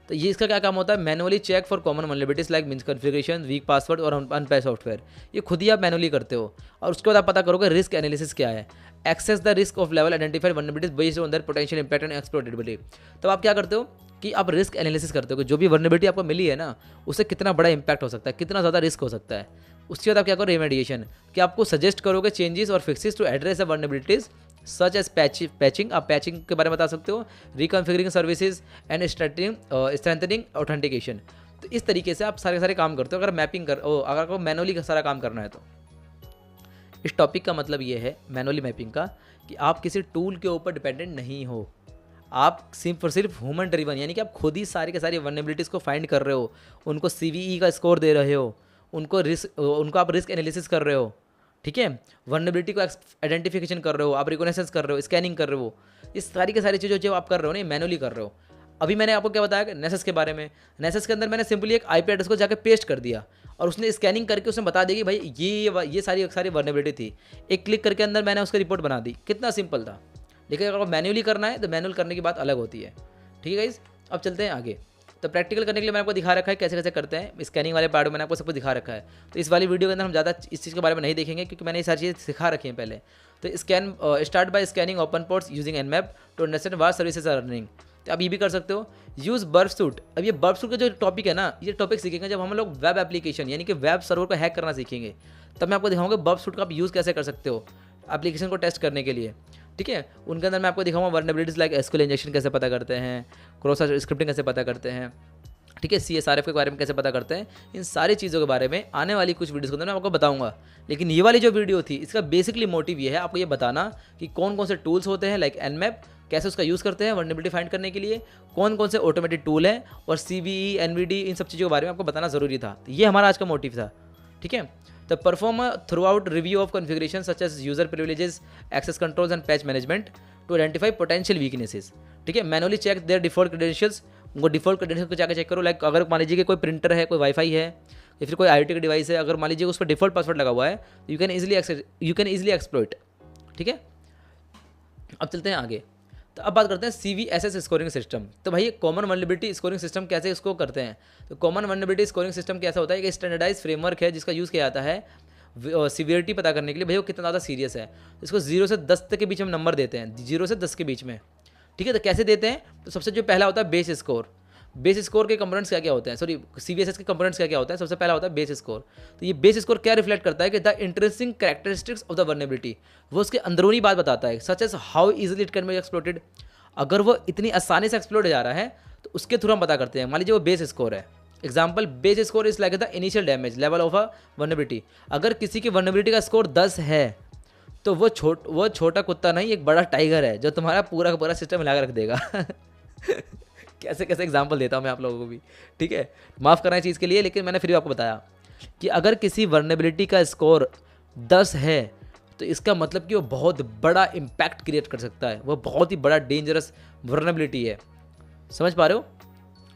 तो ये इसका क्या काम होता है? Manually check for common vulnerabilities like misconfiguration, weak password और अनपैच सॉफ्टवेयर। ये खुद ही आप मैनुअली करते हो, और उसके बाद आप पता करोगे रिस्क एनालिसिस क्या है, assess the risk of level identified vulnerabilities based on their potential impact and exploitability. तब आप क्या करते हो कि आप रिस्क एनालिसिस करते हो कि जो भी वल्नरेबिलिटी आपको मिली है ना, उससे कितना बड़ा इंपैक्ट हो सकता है, कितना ज़्यादा रिस्क हो सकता है। उसके बाद आप क्या करो? रेमेडिएशन, कि आपको सजेस्ट करोगे चेंजेस और fixes to address the vulnerabilities such as patching. आप पैचिंग के बारे में बता सकते हो, reconfiguring services and strengthening authentication. तो इस तरीके से आप सारे काम करते हो अगर अगर आपको मैनुअली सारा काम करना है तो। इस टॉपिक का मतलब ये है मैनुअली मैपिंग का, कि आप किसी टूल के ऊपर डिपेंडेंट नहीं हो, आप सिर्फ और सिर्फ ह्यूमन ड्रिवन, यानी कि आप खुद ही सारे के सारे वल्नरेबिलिटीज़ को फाइंड कर रहे हो, उनको CVE का स्कोर दे रहे हो, उनको आप रिस्क एनालिसिस कर रहे हो। ठीक है, वल्नरेबिलिटी को आइडेंटिफिकेशन कर रहे हो, आप रिकॉग्निशंस कर रहे हो, स्कैनिंग कर रहे हो। इस सारी के सारी चीज़ें जो आप कर रहे हो ना, मैनुअली कर रहे हो। अभी मैंने आपको क्या बताया नेसेस के बारे में? नेसेस के अंदर मैंने सिंपली एक IP एड्रेस को जाकर पेस्ट कर दिया और उसने स्कैनिंग करके उसने बता देगी भाई ये सारी वल्नरेबिलिटी थी। एक क्लिक करके अंदर मैंने उसकी रिपोर्ट बना दी। कितना सिंपल था। लेकिन अगर आपको मैनुअली करना है तो मैनुअल करने की बात अलग होती है। ठीक है गाइस, अब चलते हैं आगे। तो प्रैक्टिकल करने के लिए मैंने आपको दिखा रखा है कैसे कैसे करते हैं। स्कैनिंग वाले पार्ट में मैंने आपको सब कुछ दिखा रखा है। तो इस वाली वीडियो के अंदर हम ज़्यादा इस चीज़ के बारे में नहीं देखेंगे, क्योंकि मैंने ये सारी चीज़ें सिखा रखी हैं पहले। तो start by scanning open ports using Nmap to understand what services are running. तो आप ये भी कर सकते हो। Use Burp Suite. अब ये बर्बसूट का जो टॉपिक है ना, ये टॉपिक सीखेंगे जब हम लोग वेब एप्लीकेशन यानी कि वेब सर्वर को हैक करना सीखेंगे, तब मैं आपको दिखाऊंगा बर्बसूट का आप यूज़ कैसे कर सकते हो एप्लीकेशन को टेस्ट करने के लिए। ठीक है, उनके अंदर मैं आपको दिखाऊंगा वल्नरेबिलिटीज लाइक एसक्यूएल इंजेक्शन कैसे पता करते हैं, क्रॉस स्क्रिप्टिंग कैसे पता करते हैं, ठीक है, CSRF के बारे में कैसे पता करते हैं। इन सारी चीज़ों के बारे में आने वाली कुछ वीडियोस के अंदर मैं आपको बताऊंगा। लेकिन ये वाली जो वीडियो थी इसका बेसिकली मोटिव ये है आपको ये बताना कि कौन कौन से टूल्स होते हैं लाइक एनमैप, कैसे उसका यूज़ करते हैं वल्नरेबिलिटी फाइंड करने के लिए, कौन कौन से ऑटोमेटेड टूल हैं, और CVE, NVD, इन सब चीज़ों के बारे में आपको बताना ज़रूरी था। तो ये हमारा आज का मोटिव था। ठीक है, तो perform throughout review of configuration such as user privileges, access controls and patch management to identify potential weaknesses. ठीक है, manually check their default credentials, उनको डिफॉल्ट क्रेडेंशियल को जाकर चेक करो। लाइक अगर मान लीजिए कि कोई प्रिंटर है, कोई वाईफाई है, या फिर कोई IoT का डिवाइस है, अगर मान लीजिए उस पर डिफॉल्ट पासवर्ड लगा हुआ है, तो यू कैन इजीली एक्सप्लॉइट। ठीक है, अब चलते हैं आगे। तो अब बात करते हैं CVSS स्कोरिंग सिस्टम। तो भाई कॉमन वल्नरेबिलिटी स्कोरिंग सिस्टम कैसे इसको करते हैं? तो कॉमन वल्नरेबिलिटी स्कोरिंग सिस्टम कैसा होता है कि स्टैंडर्डाइज फ्रेमवर्क है जिसका यूज़ किया जाता है सीवियरिटी पता करने के लिए, भाई वो कितना ज़्यादा सीरियस है। इसको 0 से 10 तक के बीच में नंबर देते हैं, 0 से 10 के बीच में। ठीक है, तो कैसे देते हैं? तो सबसे जो पहला होता है बेस स्कोर। बेस स्कोर के कंपोनेंट्स क्या क्या होते हैं, सॉरी CVSS के कंपोनेंट्स क्या क्या होते हैं? सबसे पहला होता है बेस स्कोर। तो ये बेस स्कोर क्या रिफ्लेक्ट करता है कि the interesting characteristics of the vulnerability, वो उसके अंदरूनी बात बताता है, such as how easily it can be exploited. अगर वो इतनी आसानी से एक्सप्लोर हो जा रहा है तो उसके थ्रू हम पता करते हैं। मान लीजिए वो बेस स्कोर है, example, base score is like the initial damage level of a vulnerability. अगर किसी की वल्नरेबिलिटी का स्कोर 10 है तो वो छोटा कुत्ता नहीं, एक बड़ा टाइगर है जो तुम्हारा पूरा का पूरा सिस्टम हिला के रख देगा। कैसे कैसे एग्जाम्पल देता हूँ मैं आप लोगों को भी, ठीक है, माफ़ करना है चीज़ के लिए, लेकिन मैंने फिर भी आपको बताया कि अगर किसी वल्नरेबिलिटी का स्कोर 10 है तो इसका मतलब कि वो बहुत बड़ा इम्पैक्ट क्रिएट कर सकता है, वो बहुत ही बड़ा डेंजरस वल्नरेबिलिटी है। समझ पा रहे हो?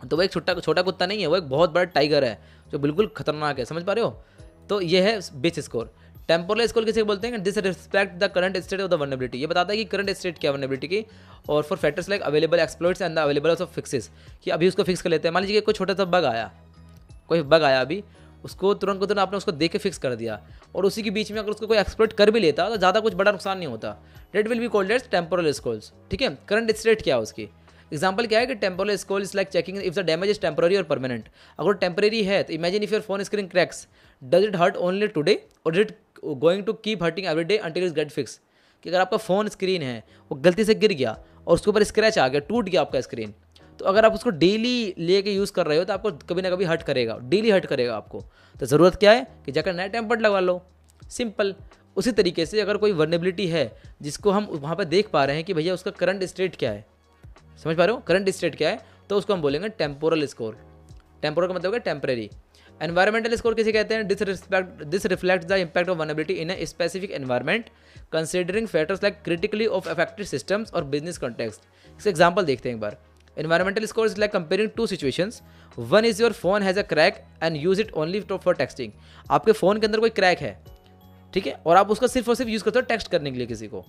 तो वो एक छोटा कुत्ता नहीं है, वो एक बहुत बड़ा टाइगर है जो बिल्कुल खतरनाक है। समझ पा रहे हो? तो ये है बेस स्कोर। टेम्पोरल स्कोर किसे बोलते हैं? Disrespect the current state of the vulnerability. ये बताता है कि करंट स्टेट क्या है वल्नरेबिलिटी की, और for factors like available exploits and the available of fixes, कि अभी उसको फिक्स कर लेते हैं। मान लीजिए कोई छोटा सा बग आया, अभी उसको तुरंत आपने उसको देख के फिक्स कर दिया, और उसी के बीच में अगर उसको कोई एक्सप्लॉइट कर भी लेता तो ज़्यादा कुछ बड़ा नुकसान नहीं होता। That will be called as temporal scores. ठीक है, करंट स्टेट क्या है उसकी? एग्जाम्पल क्या है कि temporal score is like checking if the damage is temporary और परमानेंट। अगर टेम्पररी है तो imagine if your phone screen cracks, does it hurt only today और is it going to keep hurting every day until it get fix. कि अगर आपका फ़ोन स्क्रीन है वो गलती से गिर गया और उसके ऊपर स्क्रैच आ गया, टूट गया आपका स्क्रीन, तो अगर आप उसको डेली लेके यूज़ कर रहे हो तो आपको कभी ना कभी हर्ट करेगा, डेली हर्ट करेगा आपको। तो ज़रूरत क्या है कि जाकर नया टेम्पर्ड लगवा लो, सिंपल। उसी तरीके से अगर कोई वल्नरेबिलिटी है जिसको हम वहाँ पर देख पा रहे हैं कि भैया उसका करंट स्टेट क्या है, समझ पा रहे हो करंट स्टेट क्या है, तो उसको हम बोलेंगे टेम्पोरल स्कोर। टेम्पोरल का मतलब है टेम्परेरी। एनवायरमेंटल स्कोर किसे कहते हैं? This reflect the impact of vulnerability in a specific environment considering factors like critically of affected systems और बिजनेस कॉन्टेक्स्ट। इसका एग्जाम्पल देखते हैं एक बार। Environmental score is like comparing two situations. One is your phone has a crack and use it only for texting. आपके फ़ोन के अंदर कोई क्रैक है, ठीक है, और आप उसका सिर्फ और सिर्फ यूज़ करते हो टेक्स्ट करने के लिए किसी को।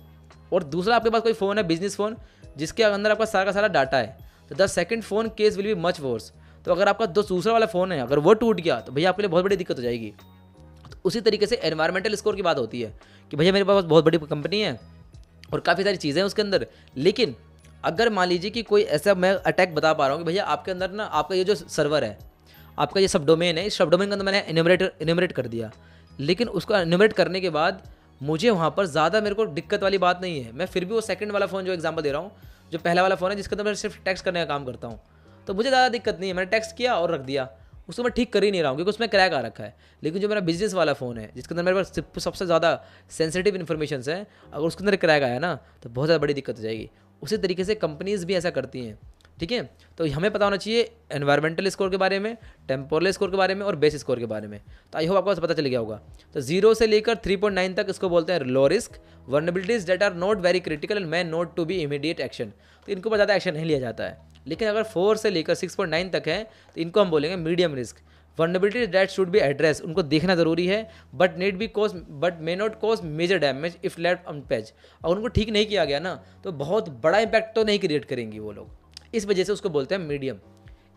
और दूसरा आपके पास कोई फ़ोन है, बिजनेस फ़ोन, जिसके अंदर आपका सारा का सारा डाटा है, तो the second phone case will be much worse. तो अगर आपका दूसरा वाला फ़ोन है अगर वो टूट गया तो भैया आपके लिए बहुत बड़ी दिक्कत हो जाएगी। तो उसी तरीके से एनवायरमेंटल स्कोर की बात होती है कि भैया मेरे पास बहुत बड़ी कंपनी है और काफ़ी सारी चीज़ें हैं उसके अंदर, लेकिन अगर मान लीजिए कि कोई ऐसा मैं अटैक बता पा रहा हूँ कि भैया आपके अंदर ना, आपका ये जो सर्वर है, आपका ये सब डोमेन है, इस सब डोमेन के अंदर मैंने इन्यूमरेट कर दिया, लेकिन उसको इन्यूमरेट करने के बाद मुझे वहाँ पर ज़्यादा मेरे को दिक्कत वाली बात नहीं है, मैं फिर भी वो सेकंड वाला फ़ोन जो एग्जांपल दे रहा हूँ, जो पहला वाला फ़ोन है जिसके अंदर मैं सिर्फ टेक्स्ट करने का काम करता हूँ, तो मुझे ज़्यादा दिक्कत नहीं है, मैंने टेक्स्ट किया और रख दिया, उसको मैं ठीक कर ही नहीं रहा हूँ क्योंकि उसमें क्रैक आ रखा है। लेकिन जो मेरा बिजनेस वाला फ़ोन है जिसके अंदर मेरे पास सबसे ज़्यादा सेंसिटिव इन्फॉर्मेशन है, अगर उसके अंदर क्रैक आया ना तो बहुत ज़्यादा बड़ी दिक्कत हो जाएगी। उसी तरीके से कंपनीज़ भी ऐसा करती हैं, ठीक है। तो हमें पता होना चाहिए एनवायरमेंटल स्कोर के बारे में, टेम्पोरल स्कोर के बारे में और बेस स्कोर के बारे में। तो आई होप आपको पता चल गया होगा। तो 0 से लेकर 3.9 तक इसको बोलते हैं low risk vulnerabilities that are not very critical and may not to be immediate action. तो इनको पर ज़्यादा एक्शन नहीं लिया जाता है। लेकिन अगर 4 से लेकर 6.9 तक है तो इनको हम बोलेंगे medium risk vulnerabilities that should be address. उनको देखना जरूरी है but may not cause major damage if left unpatch. अगर उनको ठीक नहीं किया गया ना तो बहुत बड़ा इंपैक्ट तो नहीं क्रिएट करेंगी वो लोग, इस वजह से उसको बोलते हैं मीडियम।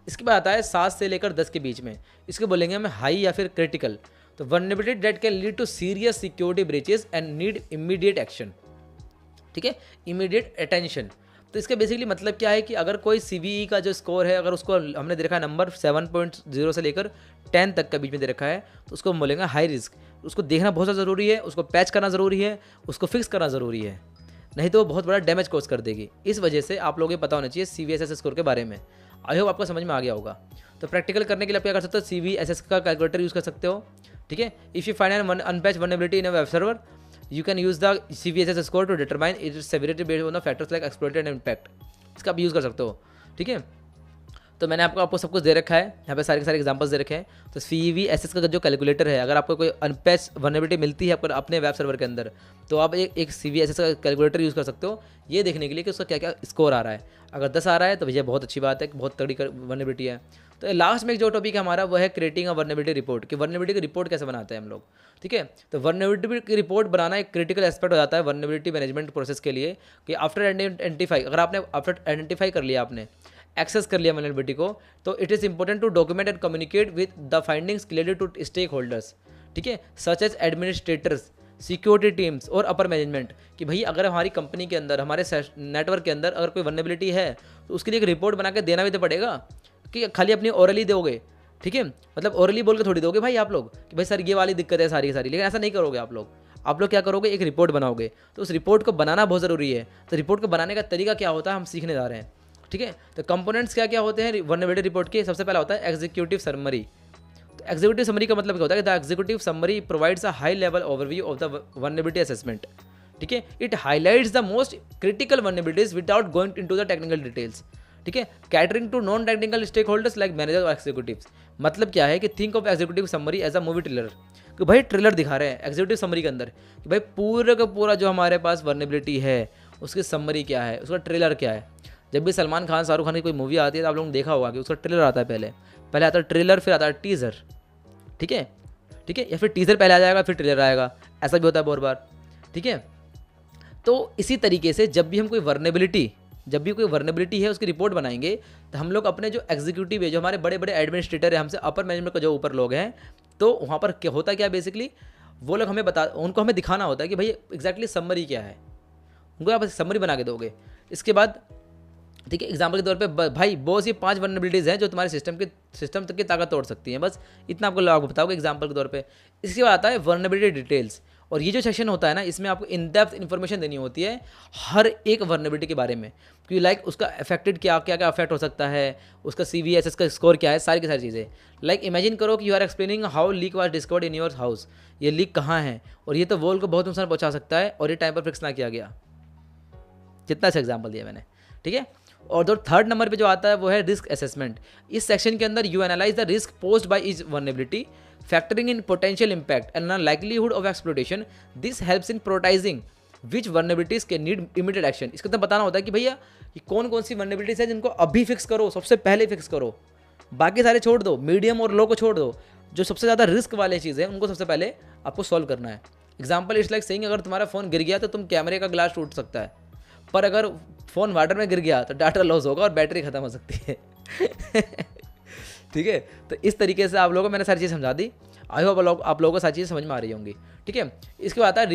इसके बाद आता है 7 से लेकर 10 के बीच में, इसको बोलेंगे हम हाई या फिर क्रिटिकल। तो vulnerability that can lead to serious security breaches and need immediate action, ठीक है, इमीडिएट अटेंशन। तो इसका बेसिकली मतलब क्या है कि अगर कोई CVE का जो स्कोर है, अगर उसको हमने दे रखा है नंबर 7.0 से लेकर 10 तक का बीच में दे रखा है, तो उसको हम बोलेंगे हाई रिस्क। उसको देखना बहुत ज़्यादा ज़रूरी है, उसको पैच करना ज़रूरी है, उसको फिक्स करना ज़रूरी है, नहीं तो वो बहुत बड़ा डैमेज कॉज कर देगी। इस वजह से आप लोगों को पता होना चाहिए CVSS स्कोर के बारे में। आई होप आपको समझ में आ गया होगा। तो प्रैक्टिकल करने के लिए आप क्या कर सकते हो, CVSS का कैलकुलेटर यूज़ कर सकते हो, ठीक है। If you find an unpatch vulnerability in a web server, you can use the CVSS score to determine its severity based on the factors like exploited and impact। इसका आप यूज़ कर सकते हो, ठीक है। तो मैंने आपको सब कुछ दे रखा है, यहाँ पे सारे के सारे एग्जांपल्स दे रखे हैं। तो CVSS का जो कैलकुलेटर है, अगर आपको कोई अनपैच वल्नरेबिलिटी मिलती है आपको अपने वेब सर्वर के अंदर, तो आप एक CVSS का कैलकुलेटर यूज़ कर सकते हो ये देखने के लिए कि उसका क्या क्या स्कोर आ रहा है। अगर 10 आ रहा है तो भैया बहुत अच्छी बात है, बहुत तगड़ी वल्नरेबिलिटी है। तो लास्ट में जो टॉपिक है हमारा वो है क्रिएटिंग अ वल्नरेबिलिटी रिपोर्ट, कि वल्नरेबिलिटी की रिपोर्ट कैसे बनाते हैं हम लोग, ठीक है। तो वल्नरेबिलिटी की रिपोर्ट बनाना एक क्रिटिकल एस्पेक्ट हो जाता है वल्नरेबिलिटी मैनेजमेंट प्रोसेस के लिए, कि आफ्टर आइडेंटिफाई, अगर आपने आफ्टर आइडेंटिफाई कर लिया, आपने एक्सेस कर लिया वल्नरेबिलिटी को, तो it is important to document and communicate with the findings clearly to stakeholders, ठीक है, such as administrators, security teams और अपर मैनेजमेंट। कि भाई अगर हमारी कंपनी के अंदर, हमारे नेटवर्क के अंदर अगर कोई वल्नरेबिलिटी है तो उसके लिए एक रिपोर्ट बना के देना भी तो पड़ेगा, कि खाली अपनी ओरली दोगे, ठीक है, मतलब ओरली बोल के थोड़ी दोगे भाई आप लोग कि भाई सर ये वाली दिक्कत है सारी की सारी, लेकिन ऐसा नहीं करोगे आप लोग। आप लोग क्या करोगे, एक रिपोर्ट बनाओगे। तो उस रिपोर्ट को बनाना बहुत ज़रूरी है। तो रिपोर्ट को बनाने का तरीका क्या होता है हम सीखने जा रहे हैं। ठीक है। तो कंपोनेंट्स क्या क्या होते हैं वल्नरेबिलिटी रिपोर्ट के? सबसे पहला होता है एग्जीक्यूटिव समरी। तो एग्जीक्यूटिव समरी का मतलब क्या होता है? The executive summary provides a high level overview of the vulnerability assessment. ठीक है, it highlights the most critical vulnerabilities without going into the technical details. ठीक है, catering to non technical stakeholders like manager और एग्जीक्यूटिव्स। मतलब क्या है कि think of executive summary as a movie trailer, कि भाई ट्रेलर दिखा रहे हैं एग्जीक्यूटिव समरी के अंदर कि भाई पूरा का पूरा जो हमारे पास वल्नरेबिलिटी है उसकी समरी क्या है, उसका ट्रेलर क्या है। जब भी सलमान खान शाहरुख खान की कोई मूवी आती है तो आप लोगों ने देखा होगा कि उसका ट्रेलर आता है, पहले आता है ट्रेलर, फिर आता है टीज़र। ठीक है, ठीक है, या फिर टीज़र पहले आ जाएगा फिर ट्रेलर आएगा, ऐसा भी होता है बहुत बार। ठीक है, तो इसी तरीके से जब भी कोई वर्नेबिलिटी है उसकी रिपोर्ट बनाएंगे तो हम लोग अपने जो एग्जीक्यूटिव है, जो हमारे बड़े बड़े एडमिनिस्ट्रेटर है, हमसे अपर मैनेजमेंट का जो ऊपर लोग हैं, तो वहाँ पर क्या होता क्या बेसिकली, वो लोग उनको हमें दिखाना होता है कि भाई एग्जैक्टली समरी क्या है, उनको आप समरी बना के दोगे। इसके बाद ठीक है, एग्जाम्पल के तौर पे भाई बॉस ये 5 वल्नरेबिलिटीज़ हैं जो तुम्हारे सिस्टम तक की ताकत तोड़ सकती हैं, बस इतना आपको बताओगे एग्जाम्पल के तौर पे। इसके बाद आता है वल्नरेबिलिटी डिटेल्स, और ये जो सेक्शन होता है ना, इसमें आपको इन डेप्थ इन्फॉर्मेशन देनी होती है हर एक वल्नरेबिलिटी के बारे में, क्योंकि लाइक उसका अफेक्टेड क्या अफेक्ट हो सकता है, उसका CVSS का स्कोर क्या है, सारी की सारी चीज़ें। लाइक इमेजिन करो कि you are explaining how leak was discovered in your house, ये लीक कहाँ है और ये तो वॉल को बहुत नुकसान पहुँचा सकता है और ये टाइम पर फिक्स ना किया गया। जितना सा एग्जाम्पल दिया मैंने, ठीक है। और जो थर्ड नंबर पे जो आता है वो है रिस्क असेसमेंट। इस सेक्शन के अंदर you analyse the risk posed by each vulnerability, factoring in potential impact and likelihood of exploitation. This helps in prioritising which vulnerabilities के नीड इमीडिएट एक्शन। इसका तो बताना होता है कि भैया ये कौन कौन सी वल्नरेबिलिटीज है जिनको अभी फिक्स करो, सबसे पहले फिक्स करो, बाकी सारे छोड़ दो, मीडियम और लो को छोड़ दो, जो सबसे ज़्यादा रिस्क वाले चीज़ है उनको सबसे पहले आपको सॉल्व करना है। एग्जाम्पल इट्स लाइक सेइंग अगर तुम्हारा फ़ोन गिर गया तो तुम कैमरे का ग्लास टूट सकता है, पर अगर फ़ोन वाटर में गिर गया तो डाटा लॉस होगा और बैटरी ख़त्म हो सकती है। ठीक है, तो इस तरीके से आप लोगों को मैंने सारी चीज़ समझा दी। आई होप आप लोगों को सारी चीज़ें समझ में आ रही होंगी। ठीक है, इसके बाद आता है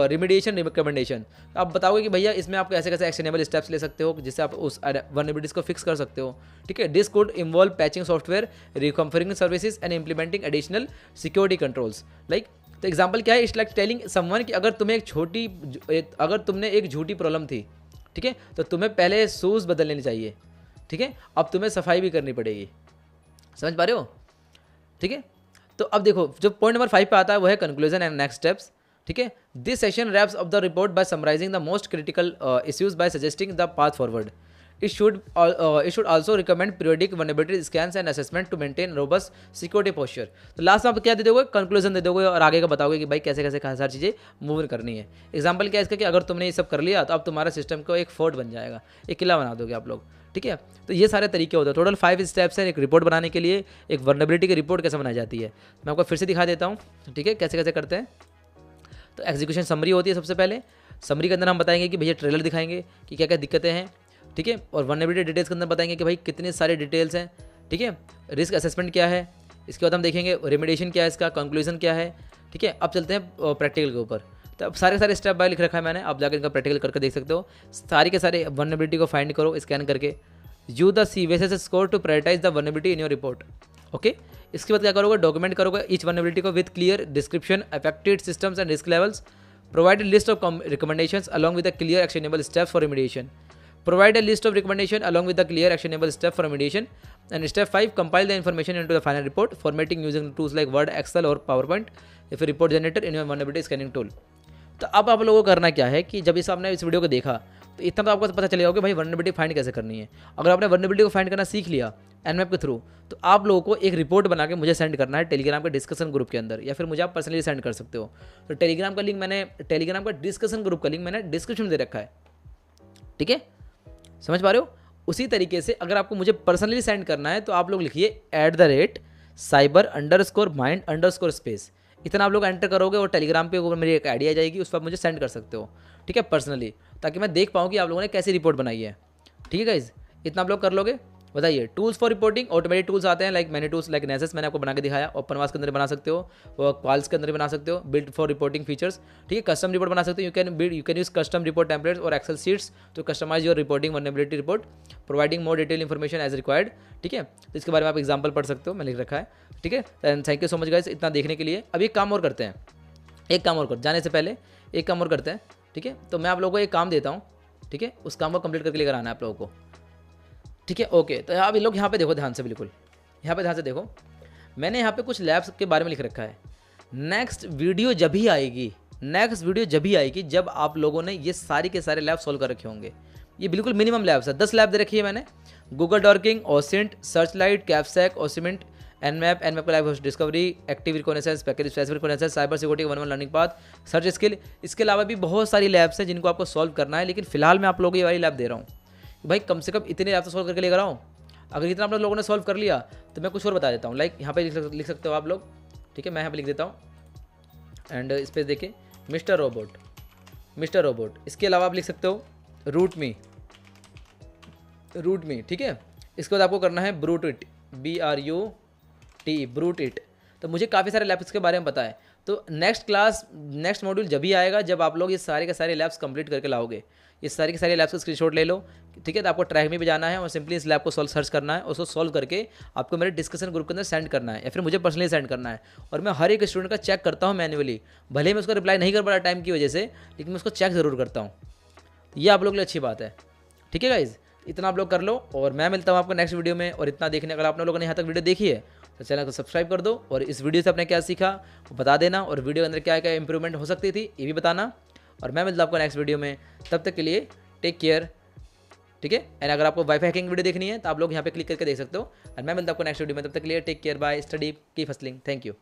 रिमीडिएशन रिकमेंडेशन। आप बताओगे कि भैया इसमें आप कैसे कैसे एक्शनेबल स्टेप्स ले सकते हो जिससे आप उस वल्नरेबिलिटीज को फिक्स कर सकते हो। ठीक है, this could involve patching software, reconfiguring services and implementing additional security controls. Like तो एग्जाम्पल क्या है, इट्स लाइक टेलिंग समवन कि अगर तुमने एक झूठी प्रॉब्लम थी, ठीक है, तो तुम्हें पहले शूज़ बदल लेनी चाहिए। ठीक है, अब तुम्हें सफाई भी करनी पड़ेगी। समझ पा रहे हो? ठीक है, तो अब देखो जो पॉइंट नंबर 5 पे आता है वो है कंक्लूजन एंड नेक्स्ट स्टेप्स। ठीक है, this session wraps up the report by summarising the most critical issues by suggesting the path forward. It should also recommend periodic vulnerability scans and assessment to maintain robust security posture। तो लास्ट में आप क्या दे दोगे? कंक्लूजन दे दोगे और आगे का बताओगे कि भाई कैसे कैसे सारी चीज़ें मूव करनी है। एग्जाम्पल क्या है इसका कि अगर तुमने ये सब कर लिया तो अब तुम्हारा सिस्टम को एक फोर्ट बन जाएगा, एक किला बना दोगे आप लोग। ठीक है, तो ये सारे तरीके होते हैं। टोटल 5 स्टेप्स हैं एक रिपोर्ट बनाने के लिए। एक वल्नरेबिलिटी की रिपोर्ट कैसे बनाई जाती है मैं आपको फिर से दिखा देता हूँ। ठीक है, कैसे कैसे करते हैं। तो एग्जीक्यूशन समरी होती है सबसे पहले। समरी के अंदर हम बताएंगे कि भैया ट्रेलर दिखाएंगे कि क्या क्या दिक्कतें हैं। ठीक है, और वल्नरेबिलिटी डिटेल्स के अंदर बताएंगे कि भाई कितने सारे डिटेल्स हैं। ठीक है, रिस्क असेसमेंट क्या है, इसके बाद हम देखेंगे रेमेडिएशन क्या है, इसका कंक्लूजन क्या है। ठीक है, अब चलते हैं प्रैक्टिकल के ऊपर। तो अब सारे स्टेप बाय लिख रखा है मैंने, आप जाकर इनका प्रैक्टिकल करके देख सकते हो। सारे के सारे वल्नरेबिलिटी को फाइंड करो स्कैन करके। Use the CVSS score to prioritize the vulnerability in your report. Okay, इसके बाद क्या करोगे? डॉक्यूमेंट करोगे ईच वल्नरेबिलिटी को with clear description, affected systems and risk levels. Provide list of recommendations along with the clear actionable steps for remediation. Provide a list of recommendation along with the clear actionable step for remediation. And step 5, compile the information into the final report, formatting using tools like Word, Excel or PowerPoint if a report generator in your vulnerability scanning tool। तो अब आप लोगों को करना क्या है कि जब आपने इस वीडियो को देखा तो इतना तो आपको पता चलेगा कि भाई वल्नरेबिलिटी फाइंड कैसे करनी है। अगर आपने वल्नरेबिलिटी को फाइंड करना सीख लिया Nmap के थ्रू, तो आप लोगों को एक रिपोर्ट बना के मुझे सेंड करना है टेलीग्राम के डिस्कशन ग्रुप के अंदर, या फिर मुझे आप पर्सनली सेंड कर सकते हो। तो टेलीग्राम का डिस्कशन ग्रुप का लिंक मैंने डिस्क्रिप्शन में दे रखा है। ठीक है, समझ पा रहे हो? उसी तरीके से अगर आपको मुझे पर्सनली सेंड करना है तो आप लोग लिखिए @cyber_mind_space। इतना आप लोग एंटर करोगे और टेलीग्राम पे ऊपर मेरी एक आईडी आ जाएगी, उस पर मुझे सेंड कर सकते हो। ठीक है, पर्सनली, ताकि मैं देख पाऊँ कि आप लोगों ने कैसी रिपोर्ट बनाई है। ठीक है गाइज, इतना आप लोग कर लोगे। बताइए, tools for reporting automatic tools आते हैं लाइक मैनी टूल्स लाइक नेसेस, मैंने आपको बना के दिखाया। ओपनवास के अंदर बना सकते हो, क्वाल्स के अंदर बना सकते हो। Build for reporting features. ठीक है, कस्टम रिपोर्ट बना सकते हो। You can use custom report templates और Excel sheets to customize your reporting vulnerability report, providing more detail information as required. ठीक है, तो इसके बारे में आप एग्जाम्पल पढ़ सकते हो, मैंने लिख रखा है। ठीक है, thank you so much guys इतना देखने के लिए। अब एक काम और करते हैं, जाने से पहले एक काम और करते हैं। ठीक है, तो मैं आप लोगों को एक काम देता हूँ। ठीक है, उस काम को कंप्लीट करके लेकर आना है आप लोगों को। ठीक है, ओके। तो आप लोग यहाँ पे देखो ध्यान से, बिल्कुल यहाँ पे ध्यान से देखो, मैंने यहाँ पे कुछ लैब्स के बारे में लिख रखा है। नेक्स्ट वीडियो जब ही आएगी, नेक्स्ट वीडियो जब ही आएगी जब आप लोगों ने ये सारी के सारे लैब सॉल्व कर रखे होंगे। ये बिल्कुल मिनिमम लैब्स है, 10 लैब दे रखी है मैंने। गूगल डॉर्किंग, ओसेंट, सर्चलाइट, कैप्सैक, ओसीमेंट, Nmap, Nmap live host discovery, active reconnaissance, package specific reconnaissance, cyber security, 1 learning path, search skill. इसके अलावा भी बहुत सारी लैब्स हैं जिनको आपको सॉल्व करना है, लेकिन फिलहाल मैं आप लोगों को ये वाली लैब दे रहा हूँ। भाई कम से कम इतने लैब तो सॉल्व करके लेकर आओ। अगर इतना आप लोगों ने सॉल्व कर लिया तो मैं कुछ और बता देता हूँ। लाइक यहाँ पे लिख सकते हो आप लोग, ठीक है, मैं यहाँ पे लिख देता हूँ। एंड इस पर देखिए मिस्टर रोबोट, मिस्टर रोबोट। इसके अलावा आप लिख सकते हो रूट मी, रूट मी, ठीक है। इसके बाद आपको करना है brute it, BRUT, brute it. तो मुझे काफ़ी सारे लैब्स के बारे में पता है। तो नेक्स्ट क्लास, नेक्स्ट मॉड्यूल जब ही आएगा जब आप लोग ये सारे के सारे लैब्स कंप्लीट करके लाओगे। ये सारी के सारे लैब्स का स्क्रीनशॉट ले लो, ठीक है। तो आपको ट्रैक में भी जाना है और सिंपली इस लैब को सर्च करना है, उसको सॉल्व करके आपको मेरे डिस्कशन ग्रुप के अंदर सेंड करना है या फिर मुझे पर्सनली सेंड करना है। और मैं हर एक स्टूडेंट का चेक करता हूँ मैन्युअली, भले मैं उसका रिप्लाई नहीं कर पा रहा टाइम की वजह से, लेकिन मैं उसको चेक ज़रूर करता हूँ। तो ये आप लोग के लिए अच्छी बात है, ठीक है गाइज़। इतना आप लोग कर लो और मैं मिलता हूँ आपको नेक्स्ट वीडियो में। और इतना देखने, अगर आप लोगों ने यहाँ तक वीडियो देखी है तो चैनल को सब्सक्राइब कर दो और इस वीडियो से आपने क्या सीखा वो बता देना, और वीडियो के अंदर क्या क्या इंप्रूवमेंट हो सकती थी ये भी बताना। और मैं मिलता हूँ आपको नेक्स्ट वीडियो में, तब तक के लिए टेक केयर, ठीक है। एंड अगर आपको वाईफाई हैकिंग वीडियो देखनी है तो आप लोग यहाँ पे क्लिक करके देख सकते हो। और मैं मिलता हूँ आपको नेक्स्ट वीडियो में, तब तक के लिए take care, bye, study, keep hustling, thank you.